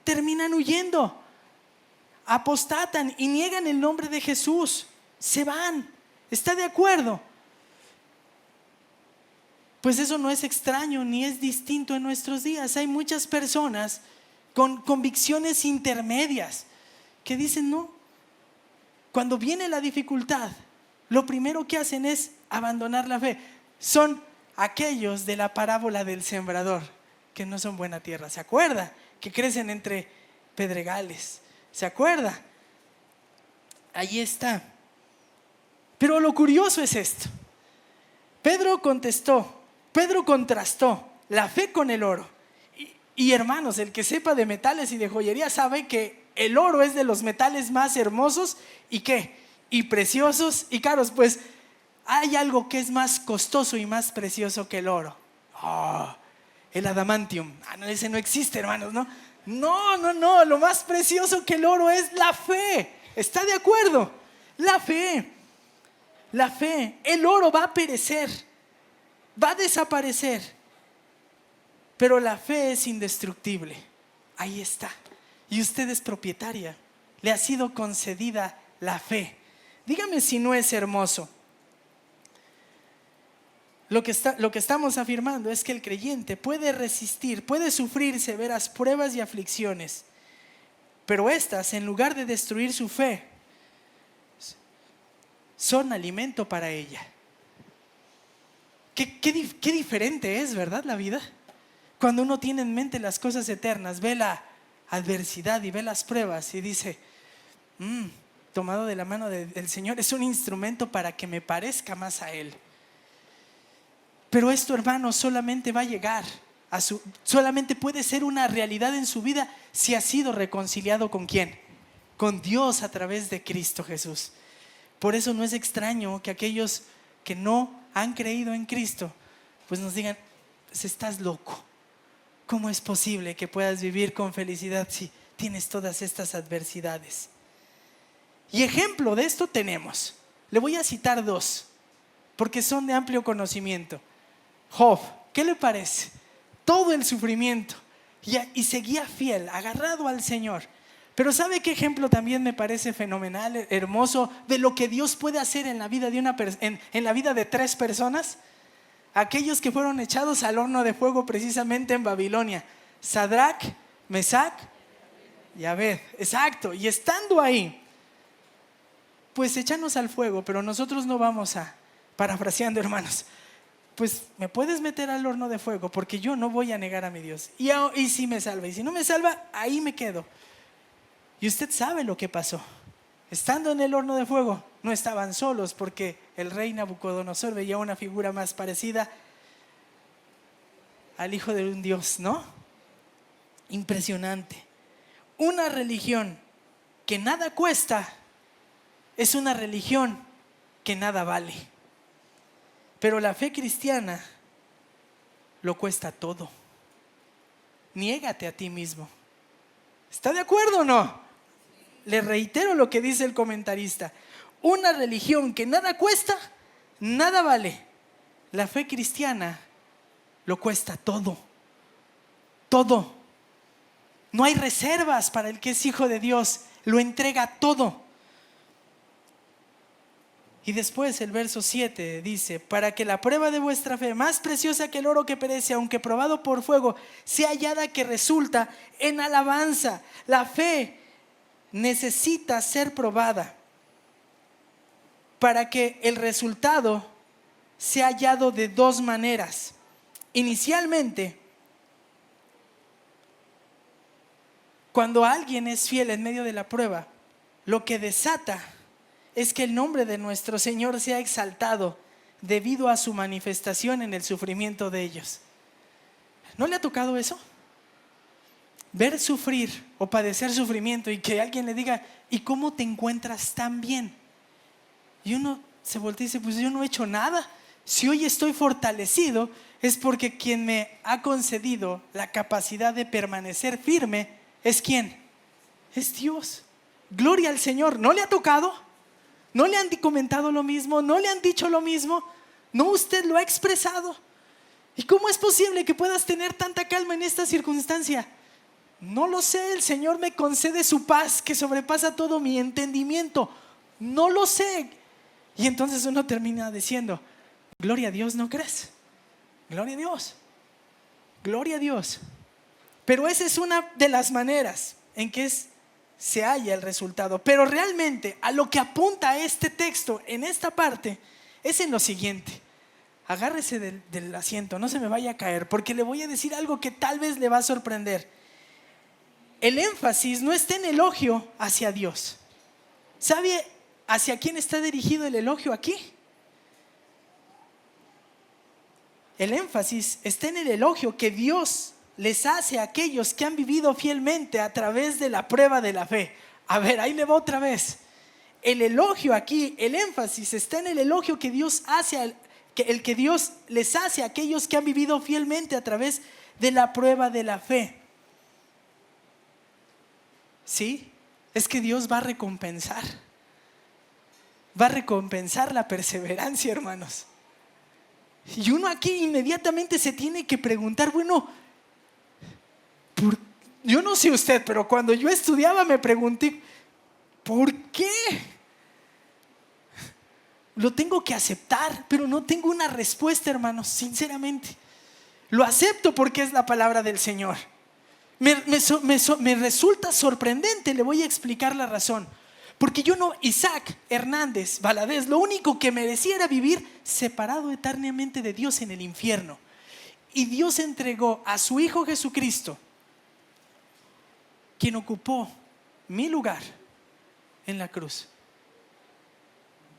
Terminan huyendo, apostatan y niegan el nombre de Jesús, se van. ¿Está de acuerdo? Pues eso no es extraño ni es distinto en nuestros días. Hay muchas personas con convicciones intermedias que dicen no. Cuando viene la dificultad, lo primero que hacen es abandonar la fe. Son aquellos de la parábola del sembrador que no son buena tierra. ¿Se acuerda? Que crecen entre pedregales. ¿Se acuerda? Ahí está. Pero lo curioso es esto. Pedro contrastó la fe con el oro. Y hermanos, el que sepa de metales y de joyería sabe que el oro es de los metales más hermosos y ¿qué? Y preciosos y caros. Pues hay algo que es más costoso y más precioso que el oro. El adamantium. No, ese no existe, hermanos, ¿no? No, lo más precioso que el oro es la fe. ¿Está de acuerdo? La fe. El oro va a perecer, va a desaparecer, pero la fe es indestructible. Ahí está. Y usted es propietaria. Le ha sido concedida la fe. Dígame si no es hermoso. Lo que estamos afirmando es que el creyente puede resistir, puede sufrir severas pruebas y aflicciones pero estas, en lugar de destruir su fe, son alimento para ella. Qué diferente es, ¿verdad? La vida. Cuando uno tiene en mente las cosas eternas, ve la adversidad y ve las pruebas y dice, tomado de la mano del Señor, es un instrumento para que me parezca más a Él. Pero esto, hermanos, solamente va a llegar solamente puede ser una realidad en su vida si ha sido reconciliado ¿con quién? Con Dios a través de Cristo Jesús. Por eso no es extraño que aquellos que no han creído en Cristo pues nos digan, pues estás loco. ¿Cómo es posible que puedas vivir con felicidad si tienes todas estas adversidades? Y ejemplo de esto tenemos. Le voy a citar 2 porque son de amplio conocimiento. Job, ¿qué le parece? Todo el sufrimiento y seguía fiel, agarrado al Señor. Pero ¿sabe qué ejemplo también me parece fenomenal, hermoso, de lo que Dios puede hacer en la vida en la vida de 3 personas? Aquellos que fueron echados al horno de fuego precisamente en Babilonia. Sadrac, Mesac y Abed. Exacto. Y estando ahí, pues échanos al fuego, pero nosotros no vamos a, parafraseando, hermanos, pues me puedes meter al horno de fuego porque yo no voy a negar a mi Dios. Y si me salva, y si no me salva, ahí me quedo. Y usted sabe lo que pasó. Estando en el horno de fuego, no estaban solos porque el rey Nabucodonosor veía una figura más parecida al hijo de un Dios, ¿no? Impresionante. Una religión que nada cuesta es una religión que nada vale. Pero la fe cristiana lo cuesta todo. Niégate a ti mismo. ¿Está de acuerdo o no? Le reitero lo que dice el comentarista. Una religión que nada cuesta, nada vale. La fe cristiana lo cuesta todo. Todo. No hay reservas para el que es hijo de Dios. Lo entrega todo. Y después el verso 7 dice, para que la prueba de vuestra fe, más preciosa que el oro que perece, aunque probado por fuego, sea hallada que resulta en alabanza. La fe necesita ser probada para que el resultado sea hallado de 2 maneras. Inicialmente, cuando alguien es fiel en medio de la prueba, lo que desata es que el nombre de nuestro Señor sea exaltado debido a su manifestación en el sufrimiento de ellos. ¿No le ha tocado eso? Ver sufrir o padecer sufrimiento y que alguien le diga, ¿y cómo te encuentras tan bien? Y uno se voltea y dice, pues yo no he hecho nada. Si hoy estoy fortalecido es porque quien me ha concedido la capacidad de permanecer firme es ¿quién? Es Dios. Gloria al Señor. ¿No le ha tocado? ¿No le han comentado lo mismo? ¿No le han dicho lo mismo? ¿No usted lo ha expresado? ¿Y cómo es posible que puedas tener tanta calma en esta circunstancia? No lo sé, el Señor me concede su paz que sobrepasa todo mi entendimiento. No lo sé. Y entonces uno termina diciendo, gloria a Dios, ¿no crees? Gloria a Dios. Gloria a Dios. Pero esa es una de las maneras en que se halla el resultado. Pero realmente a lo que apunta este texto en esta parte es en lo siguiente. Agárrese del asiento, no se me vaya a caer, porque le voy a decir algo que tal vez le va a sorprender. El énfasis no está en elogio hacia Dios. ¿Sabe hacia quién está dirigido el elogio aquí? El énfasis está en el elogio que Dios les hace a aquellos que han vivido fielmente a través de la prueba de la fe. A ver, ahí le va otra vez. El elogio aquí, el énfasis está en el elogio que Dios hace, que Dios les hace a aquellos que han vivido fielmente a través de la prueba de la fe. ¿Sí? Es que Dios va a recompensar. Va a recompensar la perseverancia, hermanos. Y uno aquí inmediatamente se tiene que preguntar, bueno, yo no sé usted, pero cuando yo estudiaba me pregunté, ¿por qué? Lo tengo que aceptar, pero no tengo una respuesta, hermanos, sinceramente. Lo acepto porque es la palabra del Señor. Me resulta sorprendente, le voy a explicar la razón. Porque Isaac Hernández Valadez, lo único que merecía era vivir separado eternamente de Dios en el infierno. Y Dios entregó a su Hijo Jesucristo, quien ocupó mi lugar en la cruz.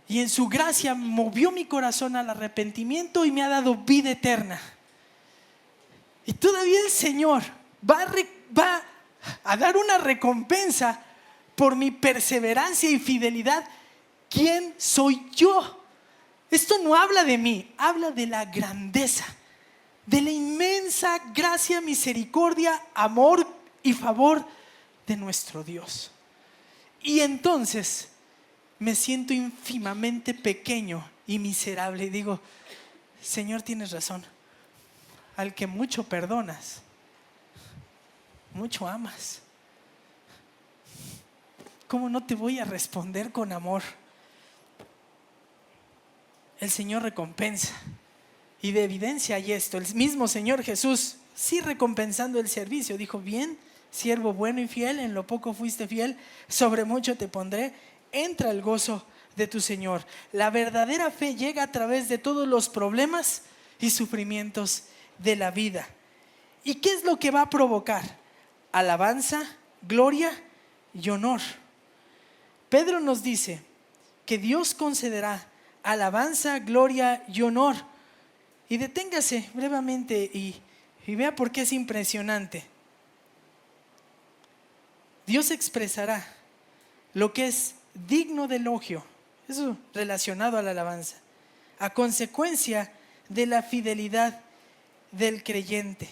Y en su gracia movió mi corazón al arrepentimiento y me ha dado vida eterna. Y todavía el Señor va a dar una recompensa por mi perseverancia y fidelidad. ¿Quién soy yo? Esto no habla de mí, habla de la grandeza, de la inmensa gracia, misericordia, amor y favor de nuestro Dios. Y entonces me siento ínfimamente pequeño y miserable y digo: Señor, tienes razón. Al que mucho perdonas, mucho amas. ¿Cómo no te voy a responder con amor? El Señor recompensa. Y de evidencia hay esto. El mismo Señor Jesús, sí recompensando el servicio, dijo: bien, siervo bueno y fiel, en lo poco fuiste fiel, sobre mucho te pondré, entra al gozo de tu Señor. La verdadera fe llega a través de todos los problemas y sufrimientos de la vida. ¿Y qué es lo que va a provocar? Alabanza, gloria y honor. Pedro nos dice que Dios concederá alabanza, gloria y honor. Y deténgase brevemente y vea por qué es impresionante. Dios expresará lo que es digno de elogio, eso relacionado a la alabanza, a consecuencia de la fidelidad del creyente.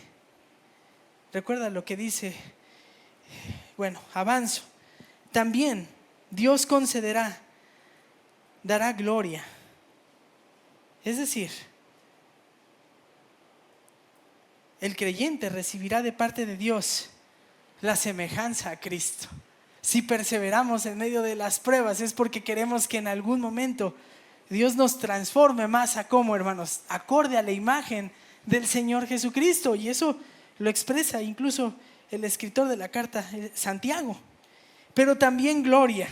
Recuerda lo que dice, avanzo. También Dios dará gloria. Es decir, el creyente recibirá de parte de Dios la semejanza a Cristo. Si perseveramos en medio de las pruebas es porque queremos que en algún momento Dios nos transforme más a cómo, hermanos, acorde a la imagen del Señor Jesucristo. Y eso lo expresa incluso el escritor de la carta, Santiago. Pero también gloria.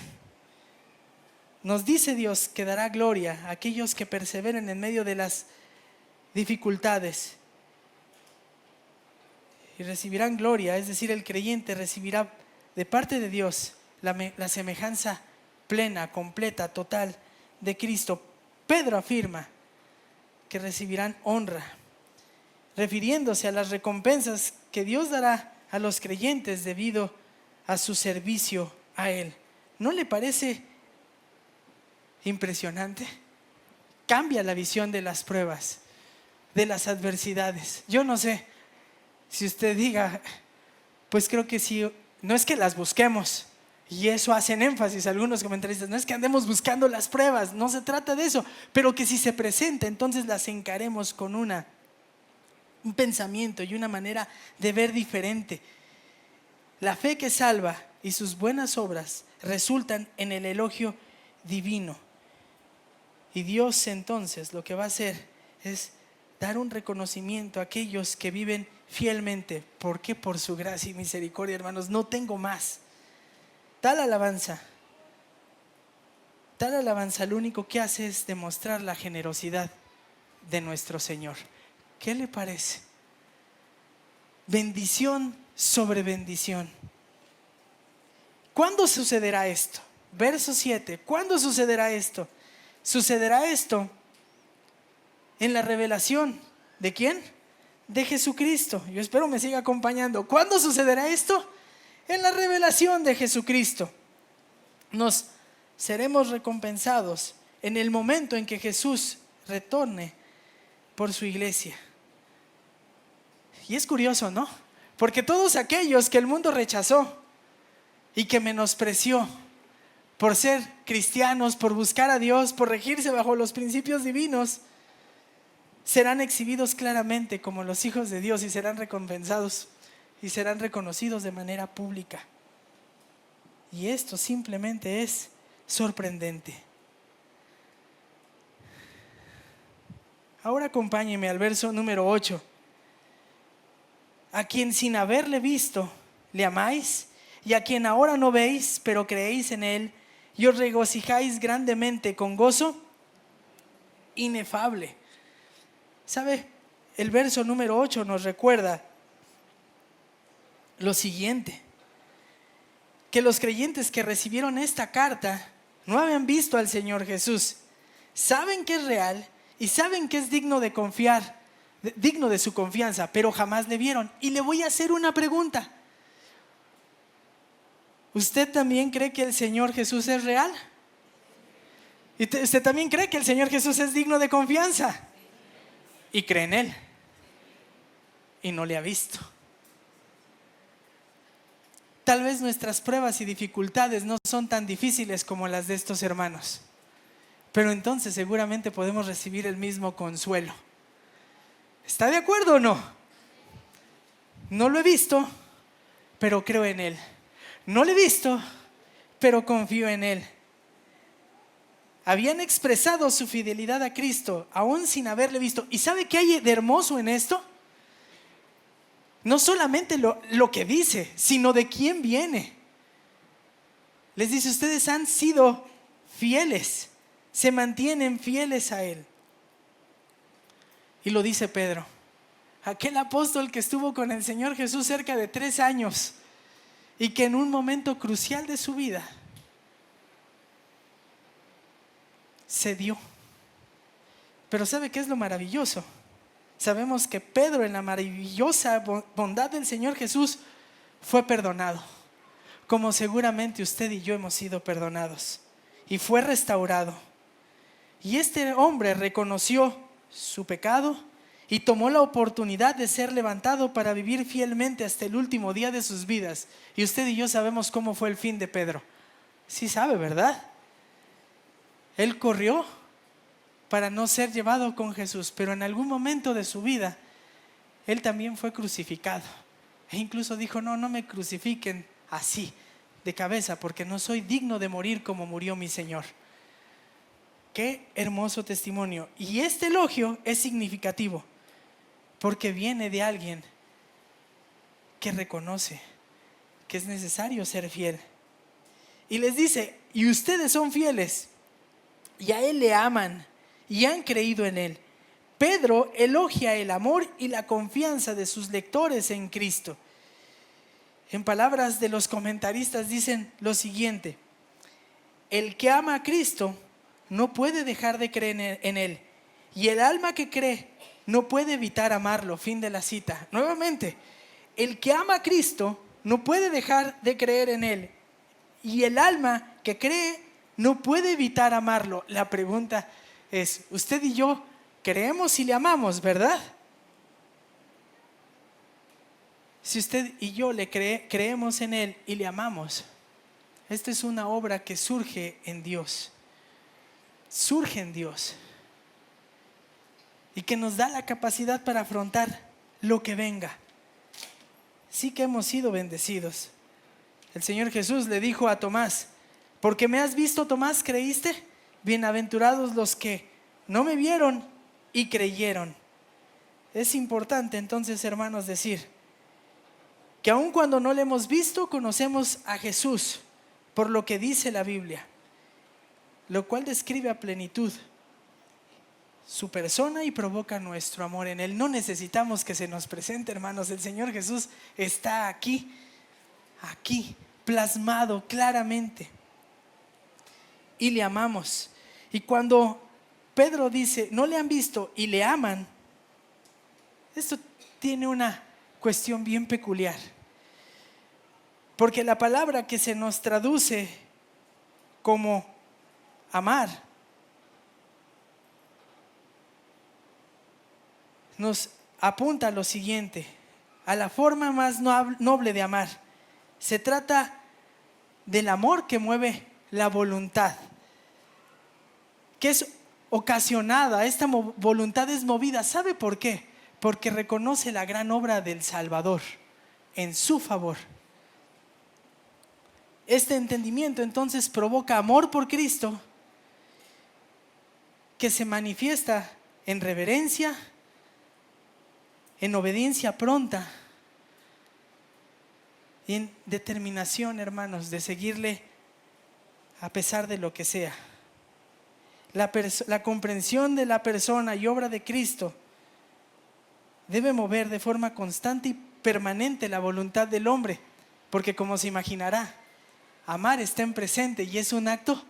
Nos dice Dios que dará gloria a aquellos que perseveren en medio de las dificultades. Y recibirán gloria, es decir, el creyente recibirá de parte de Dios la semejanza plena, completa, total de Cristo. Pedro afirma que recibirán honra, refiriéndose a las recompensas que Dios dará a los creyentes debido a su servicio a Él. ¿No le parece impresionante? Cambia la visión de las pruebas, de las adversidades. Yo no sé si usted diga, pues creo que sí, no es que las busquemos, y eso hacen énfasis algunos comentaristas, no es que andemos buscando las pruebas, no se trata de eso, pero que si se presenta, entonces las encaremos con un pensamiento y una manera de ver diferente. La fe que salva y sus buenas obras resultan en el elogio divino. Y Dios entonces lo que va a hacer es dar un reconocimiento a aquellos que viven fielmente. ¿Por qué? Por su gracia y misericordia, hermanos. No tengo más. Tal alabanza lo único que hace es demostrar la generosidad de nuestro Señor. ¿Qué le parece? Bendición sobre bendición. ¿Cuándo sucederá esto? Verso 7. ¿Cuándo sucederá esto? Sucederá esto en la revelación. ¿De quién? De Jesucristo. Yo espero me siga acompañando. ¿Cuándo sucederá esto? En la revelación de Jesucristo. Nos seremos recompensados en el momento en que Jesús retorne por su iglesia. Y es curioso, ¿no? Porque todos aquellos que el mundo rechazó y que menospreció por ser cristianos, por buscar a Dios, por regirse bajo los principios divinos, serán exhibidos claramente como los hijos de Dios y serán recompensados y serán reconocidos de manera pública. Y esto simplemente es sorprendente. Ahora acompáñeme al verso número 8. A quien sin haberle visto le amáis, y a quien ahora no veis, pero creéis en él, y os regocijáis grandemente con gozo inefable. ¿Sabe? El verso número 8 nos recuerda lo siguiente: que los creyentes que recibieron esta carta no habían visto al Señor Jesús. Saben que es real y saben que es digno de confiar, digno de su confianza, pero jamás le vieron. Y le voy a hacer una pregunta. ¿Usted también cree que el Señor Jesús es real? ¿Y usted también cree que el Señor Jesús es digno de confianza? Y cree en Él. Y no le ha visto. Tal vez nuestras pruebas y dificultades no son tan difíciles como las de estos hermanos, pero entonces seguramente podemos recibir el mismo consuelo. ¿Está de acuerdo o no? No lo he visto, pero creo en Él. No lo he visto, pero confío en Él. Habían expresado su fidelidad a Cristo, aún sin haberle visto. ¿Y sabe qué hay de hermoso en esto? No solamente lo que dice, sino de quién viene. Les dice, ustedes han sido fieles, se mantienen fieles a Él. Y lo dice Pedro, aquel apóstol que estuvo con el Señor Jesús cerca de 3 años y que en un momento crucial de su vida se dio. Pero ¿sabe qué es lo maravilloso? Sabemos que Pedro, en la maravillosa bondad del Señor Jesús, fue perdonado, como seguramente usted y yo hemos sido perdonados, y fue restaurado. Y este hombre reconoció su pecado y tomó la oportunidad de ser levantado para vivir fielmente hasta el último día de sus vidas. Y usted y yo sabemos cómo fue el fin de Pedro. Sí sabe, ¿verdad? Él corrió para no ser llevado con Jesús, pero en algún momento de su vida Él también fue crucificado. E incluso dijo, no me crucifiquen así, de cabeza, porque no soy digno de morir como murió mi Señor. Qué hermoso testimonio. Y este elogio es significativo, porque viene de alguien que reconoce que es necesario ser fiel. Y les dice, y ustedes son fieles, y a Él le aman, y han creído en Él. Pedro elogia el amor y la confianza de sus lectores en Cristo. En palabras de los comentaristas dicen lo siguiente: el que ama a Cristo no puede dejar de creer en Él, y el alma que cree no puede evitar amarlo. Fin de la cita. Nuevamente, el que ama a Cristo no puede dejar de creer en Él, y el alma que cree no puede evitar amarlo. La pregunta es, usted y yo creemos y le amamos, ¿verdad? Si usted y yo le creemos en Él y le amamos, esta es una obra que surge en Dios. Surge en Dios. Y que nos da la capacidad para afrontar lo que venga. Sí que hemos sido bendecidos. El Señor Jesús le dijo a Tomás, porque me has visto, Tomás, ¿creíste? Bienaventurados los que no me vieron y creyeron. Es importante entonces, hermanos, decir que aun cuando no le hemos visto, conocemos a Jesús por lo que dice la Biblia, lo cual describe a plenitud su persona y provoca nuestro amor en Él. No necesitamos que se nos presente, hermanos. El Señor Jesús está aquí, plasmado claramente. Y le amamos. Y cuando Pedro dice, no le han visto y le aman, esto tiene una cuestión bien peculiar. Porque la palabra que se nos traduce como amar nos apunta a lo siguiente, a la forma más noble de amar. Se trata del amor que mueve la voluntad, que es ocasionada, esta voluntad es movida. ¿Sabe por qué? Porque reconoce la gran obra del Salvador en su favor. Este entendimiento entonces provoca amor por Cristo, que se manifiesta en reverencia, en obediencia pronta y en determinación, hermanos, de seguirle a pesar de lo que sea. La comprensión de la persona y obra de Cristo debe mover de forma constante y permanente la voluntad del hombre, porque como se imaginará, amar está en presente y es un acto,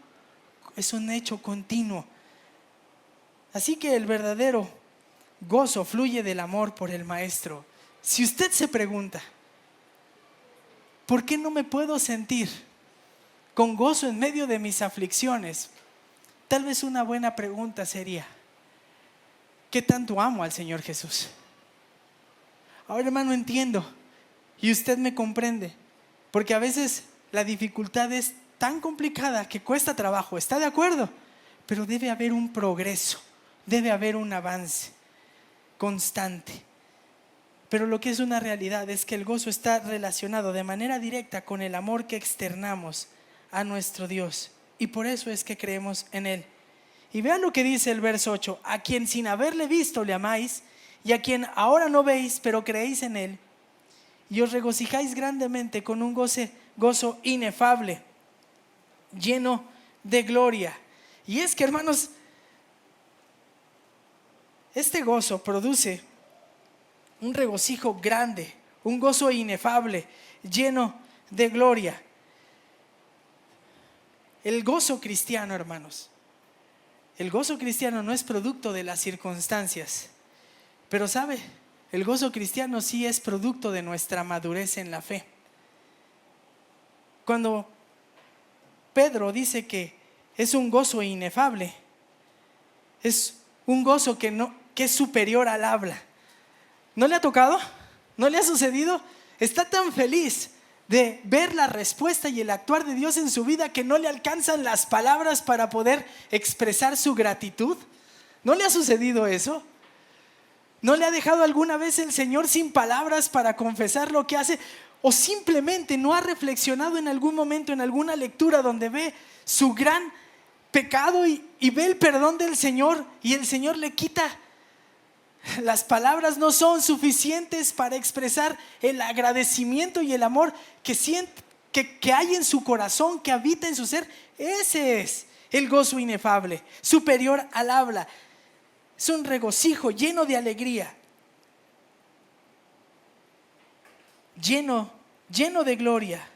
es un hecho continuo. Así que el verdadero gozo fluye del amor por el Maestro. Si usted se pregunta, ¿por qué no me puedo sentir con gozo en medio de mis aflicciones? Tal vez una buena pregunta sería, ¿qué tanto amo al Señor Jesús? Ahora, hermano, entiendo y usted me comprende, porque a veces la dificultad es tan complicada que cuesta trabajo, ¿está de acuerdo? Pero debe haber un progreso, debe haber un avance constante. Pero lo que es una realidad es que el gozo está relacionado de manera directa con el amor que externamos a nuestro Dios, y por eso es que creemos en Él. Y vean lo que dice el verso 8: a quien sin haberle visto le amáis, y a quien ahora no veis, pero creéis en Él, y os regocijáis grandemente con un gozo inefable, lleno de gloria. Y es que, hermanos, este gozo produce un regocijo grande, un gozo inefable, lleno de gloria. El gozo cristiano, hermanos, el gozo cristiano no es producto de las circunstancias, pero ¿sabe? El gozo cristiano sí es producto de nuestra madurez en la fe. Cuando Pedro dice que es un gozo inefable, es un gozo que es superior al habla. ¿No le ha tocado? ¿No le ha sucedido? Está tan feliz de ver la respuesta y el actuar de Dios en su vida que no le alcanzan las palabras para poder expresar su gratitud. ¿No le ha sucedido eso? ¿No le ha dejado alguna vez el Señor sin palabras para confesar lo que hace? ¿O simplemente no ha reflexionado en algún momento, en alguna lectura donde ve su gran pecado y ve el perdón del Señor, y el Señor le quita? Las palabras no son suficientes para expresar el agradecimiento y el amor que siente, que hay en su corazón, que habita en su ser. Ese es el gozo inefable, superior al habla. Es un regocijo lleno de alegría, lleno de gloria,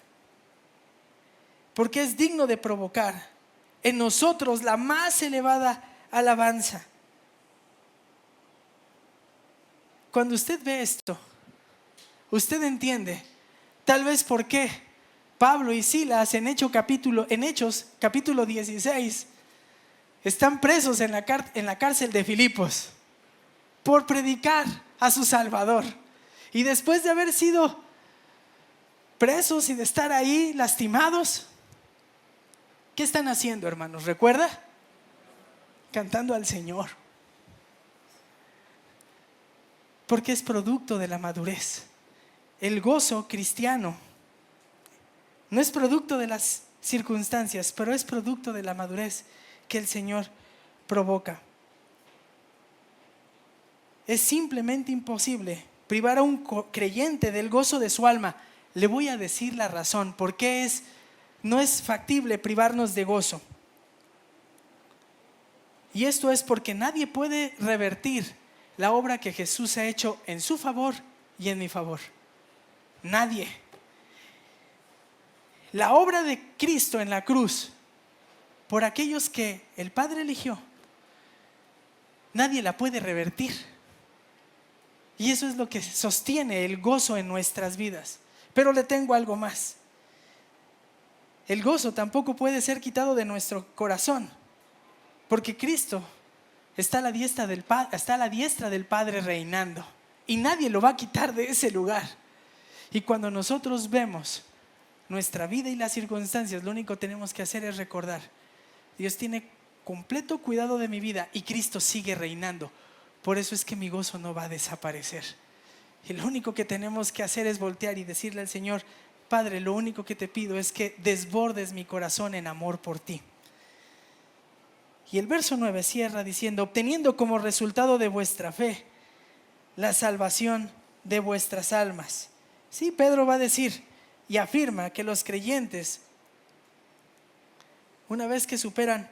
porque es digno de provocar en nosotros la más elevada alabanza. Cuando usted ve esto, usted entiende tal vez por qué Pablo y Silas en Hechos capítulo 16 están presos en la cárcel de Filipos por predicar a su Salvador. Y después de haber sido presos y de estar ahí lastimados, ¿qué están haciendo, hermanos? ¿Recuerda? Cantando al Señor. Porque es producto de la madurez. El gozo cristiano no es producto de las circunstancias, pero es producto de la madurez que el Señor provoca. Es simplemente imposible privar a un creyente del gozo de su alma. Le voy a decir la razón por qué no es factible privarnos de gozo. Y esto es porque nadie puede revertir la obra que Jesús ha hecho en su favor y en mi favor. Nadie. La obra de Cristo en la cruz, por aquellos que el Padre eligió, nadie la puede revertir. Y eso es lo que sostiene el gozo en nuestras vidas. Pero le tengo algo más. El gozo tampoco puede ser quitado de nuestro corazón, porque Cristo está a la diestra del Padre reinando, y nadie lo va a quitar de ese lugar. Y cuando nosotros vemos nuestra vida y las circunstancias, lo único que tenemos que hacer es recordar: Dios tiene completo cuidado de mi vida y Cristo sigue reinando. Por eso es que mi gozo no va a desaparecer. Y lo único que tenemos que hacer es voltear y decirle al Señor: Padre, lo único que te pido es que desbordes mi corazón en amor por ti. Y el verso 9 cierra diciendo: obteniendo como resultado de vuestra fe la salvación de vuestras almas. Sí, Pedro va a decir: y afirma que los creyentes, una vez que superan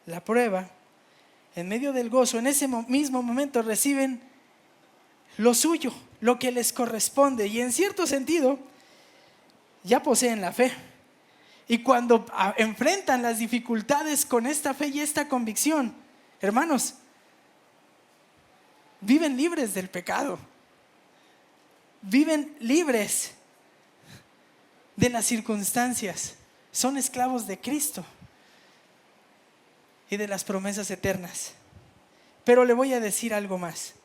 la prueba, en medio del gozo, en ese mismo momento reciben lo suyo, lo que les corresponde, y en cierto sentido ya poseen la fe. Y cuando enfrentan las dificultades con esta fe y esta convicción, hermanos, viven libres del pecado, viven libres de las circunstancias, son esclavos de Cristo y de las promesas eternas. Pero le voy a decir algo más: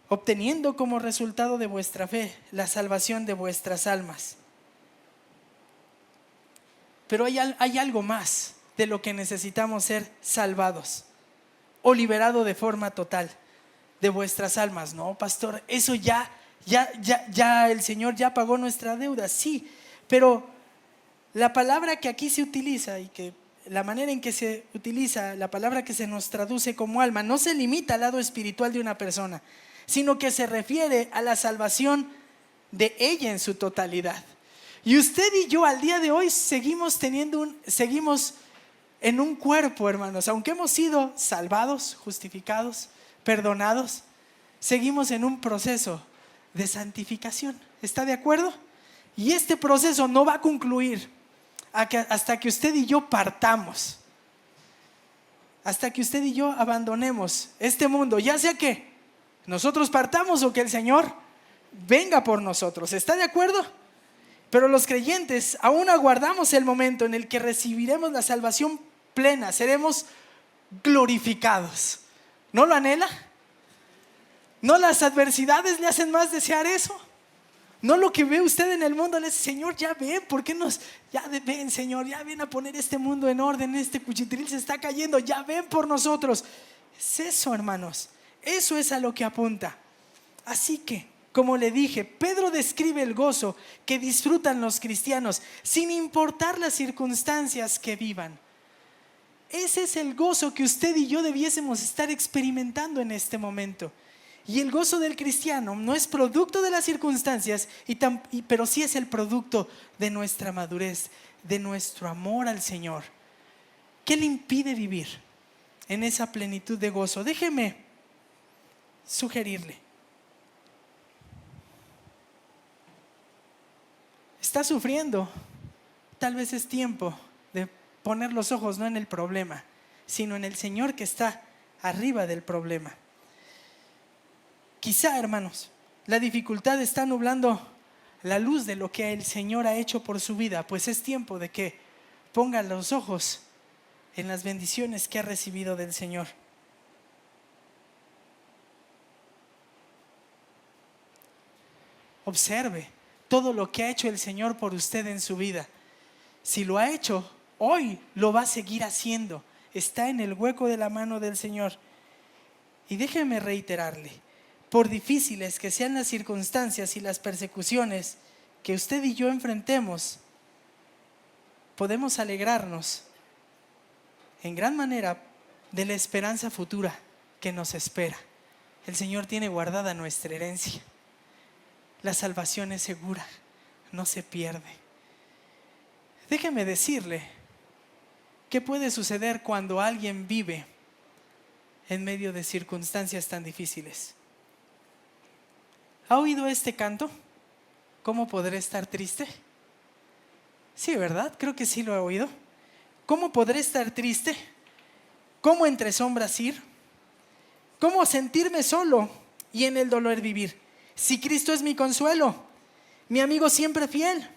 obteniendo como resultado de vuestra fe la salvación de vuestras almas. Pero hay algo más de lo que necesitamos ser salvados o liberado de forma total de vuestras almas. No, pastor, eso ya el Señor ya pagó nuestra deuda. Sí, pero la palabra que aquí se utiliza y que la manera en que se utiliza, la palabra que se nos traduce como alma, no se limita al lado espiritual de una persona, sino que se refiere a la salvación de ella en su totalidad. Y usted y yo al día de hoy seguimos en un cuerpo, hermanos. Aunque hemos sido salvados, justificados, perdonados, seguimos en un proceso de santificación. ¿Está de acuerdo? Y este proceso no va a concluir hasta que usted y yo partamos, hasta que usted y yo abandonemos este mundo, ya sea que nosotros partamos o que el Señor venga por nosotros. ¿Está de acuerdo? Pero los creyentes aún aguardamos el momento en el que recibiremos la salvación plena, seremos glorificados. ¿No lo anhela? ¿No las adversidades le hacen más desear eso? ¿No lo que ve usted en el mundo le dice, Señor, ya ven, ¿por qué ya ven, Señor, ya ven a poner este mundo en orden, este cuchitril se está cayendo, ya ven por nosotros? Es eso, hermanos, eso es a lo que apunta. Así que, como le dije, Pedro describe el gozo que disfrutan los cristianos sin importar las circunstancias que vivan. Ese es el gozo que usted y yo debiésemos estar experimentando en este momento. Y el gozo del cristiano no es producto de las circunstancias, pero sí es el producto de nuestra madurez, de nuestro amor al Señor. ¿Qué le impide vivir en esa plenitud de gozo? Déjeme sugerirle. Está sufriendo, tal vez es tiempo de poner los ojos no en el problema, sino en el Señor que está arriba del problema. Quizá, hermanos, la dificultad está nublando la luz de lo que el Señor ha hecho por su vida, pues es tiempo de que ponga los ojos en las bendiciones que ha recibido del Señor. Observe todo lo que ha hecho el Señor por usted en su vida. Si lo ha hecho, hoy lo va a seguir haciendo. Está en el hueco de la mano del Señor. Y déjeme reiterarle, por difíciles que sean las circunstancias y las persecuciones que usted y yo enfrentemos, podemos alegrarnos en gran manera de la esperanza futura que nos espera. El Señor tiene guardada nuestra herencia. La salvación es segura, no se pierde. Déjeme decirle qué puede suceder cuando alguien vive en medio de circunstancias tan difíciles. ¿Ha oído este canto? ¿Cómo podré estar triste? Sí, ¿verdad? Creo que sí lo he oído. ¿Cómo podré estar triste? ¿Cómo entre sombras ir? ¿Cómo sentirme solo y en el dolor vivir? Si Cristo es mi consuelo, mi amigo siempre fiel,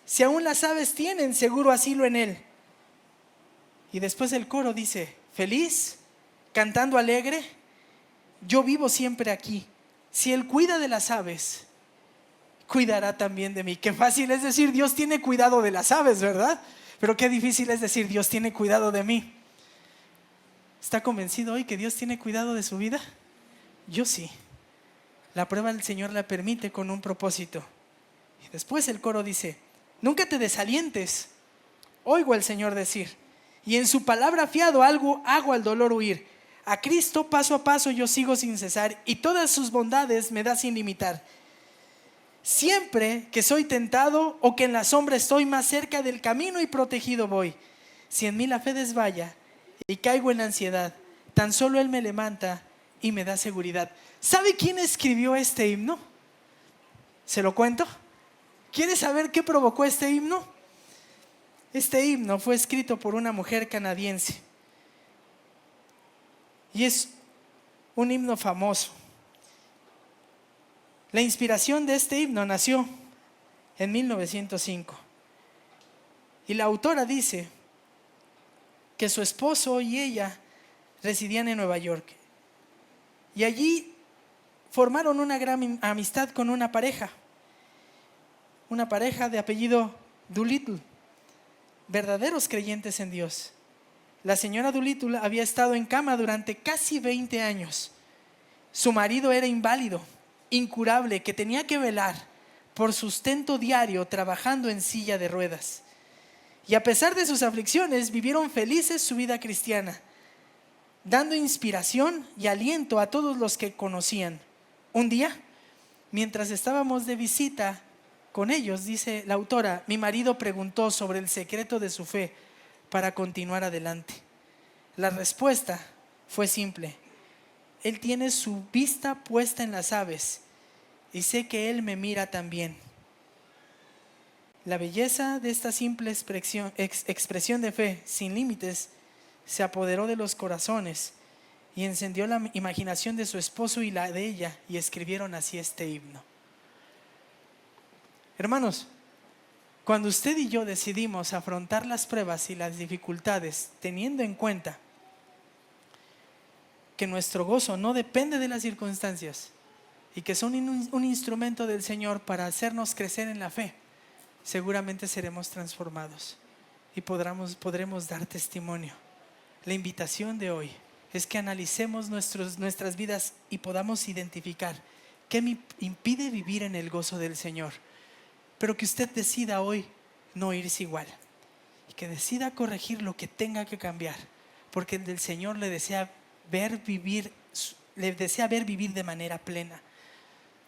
si aún las aves tienen seguro asilo en Él. Y después el coro dice, feliz, cantando alegre, yo vivo siempre aquí. Si Él cuida de las aves, cuidará también de mí. Qué fácil es decir, Dios tiene cuidado de las aves, ¿verdad? Pero qué difícil es decir, Dios tiene cuidado de mí. ¿Está convencido hoy que Dios tiene cuidado de su vida? Yo sí. La prueba el Señor la permite con un propósito. Y después el coro dice, nunca te desalientes. Oigo al Señor decir, y en su palabra fiado hago al dolor huir. A Cristo paso a paso yo sigo sin cesar, y todas sus bondades me da sin limitar. Siempre que soy tentado o que en la sombra estoy, más cerca del camino y protegido voy. Si en mí la fe desvaya y caigo en ansiedad, tan solo Él me levanta y me da seguridad. ¿Sabe quién escribió este himno? ¿Se lo cuento? ¿Quiere saber qué provocó este himno? Este himno fue escrito por una mujer canadiense y es un himno famoso. La inspiración de este himno nació en 1905 y la autora dice que su esposo y ella residían en Nueva York y allí formaron una gran amistad con una pareja de apellido Doolittle, verdaderos creyentes en Dios. La señora Doolittle había estado en cama durante casi 20 años. Su marido era inválido, incurable, que tenía que velar por sustento diario trabajando en silla de ruedas. Y a pesar de sus aflicciones, vivieron felices su vida cristiana, dando inspiración y aliento a todos los que conocían. Un día, mientras estábamos de visita con ellos, dice la autora, mi marido preguntó sobre el secreto de su fe para continuar adelante. La respuesta fue simple: Él tiene su vista puesta en las aves y sé que Él me mira también. La belleza de esta simple expresión de fe sin límites se apoderó de los corazones y encendió la imaginación de su esposo y la de ella, y escribieron así este himno. Hermanos, cuando usted y yo decidimos afrontar las pruebas y las dificultades teniendo en cuenta que nuestro gozo no depende de las circunstancias y que son un instrumento del Señor para hacernos crecer en la fe, seguramente seremos transformados y podremos dar testimonio. La invitación de hoy es que analicemos nuestras vidas y podamos identificar qué me impide vivir en el gozo del Señor, pero que usted decida hoy no irse igual y que decida corregir lo que tenga que cambiar, porque el del Señor le desea ver vivir de manera plena,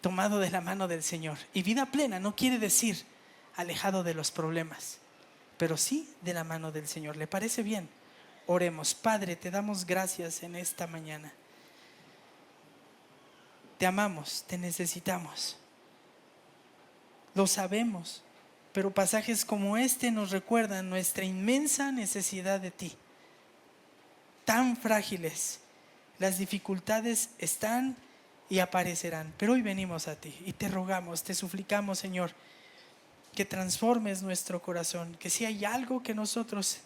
tomado de la mano del Señor. Y vida plena no quiere decir alejado de los problemas, pero sí de la mano del Señor. ¿Le parece bien? Oremos. Padre, te damos gracias en esta mañana. Te amamos, te necesitamos. Lo sabemos, pero pasajes como este nos recuerdan nuestra inmensa necesidad de ti. Tan frágiles, las dificultades están y aparecerán, pero hoy venimos a ti y te rogamos, te suplicamos, Señor, que transformes nuestro corazón, que si hay algo que nosotros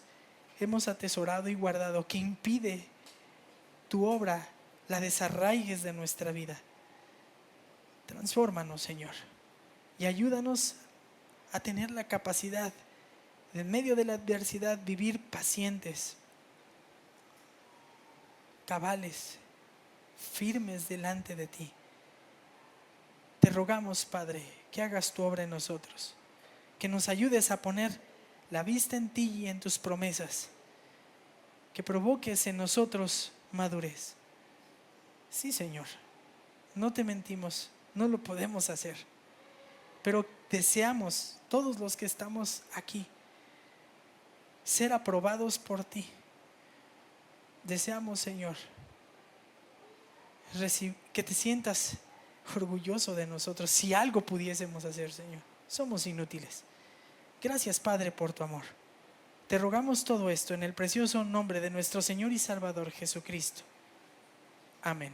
hemos atesorado y guardado que impide tu obra, la desarraigues de nuestra vida. Transfórmanos, Señor, y ayúdanos a tener la capacidad de, en medio de la adversidad, vivir pacientes, cabales, firmes delante de ti. Te rogamos, Padre, que hagas tu obra en nosotros, que nos ayudes a poner la vista en ti y en tus promesas, que provoques en nosotros madurez. Sí, Señor, no te mentimos, no lo podemos hacer, pero deseamos, todos los que estamos aquí, ser aprobados por ti. Deseamos, Señor, que te sientas orgulloso de nosotros. Si algo pudiésemos hacer, Señor, somos inútiles. Gracias, Padre, por tu amor. Te rogamos todo esto en el precioso nombre de nuestro Señor y Salvador Jesucristo. Amén.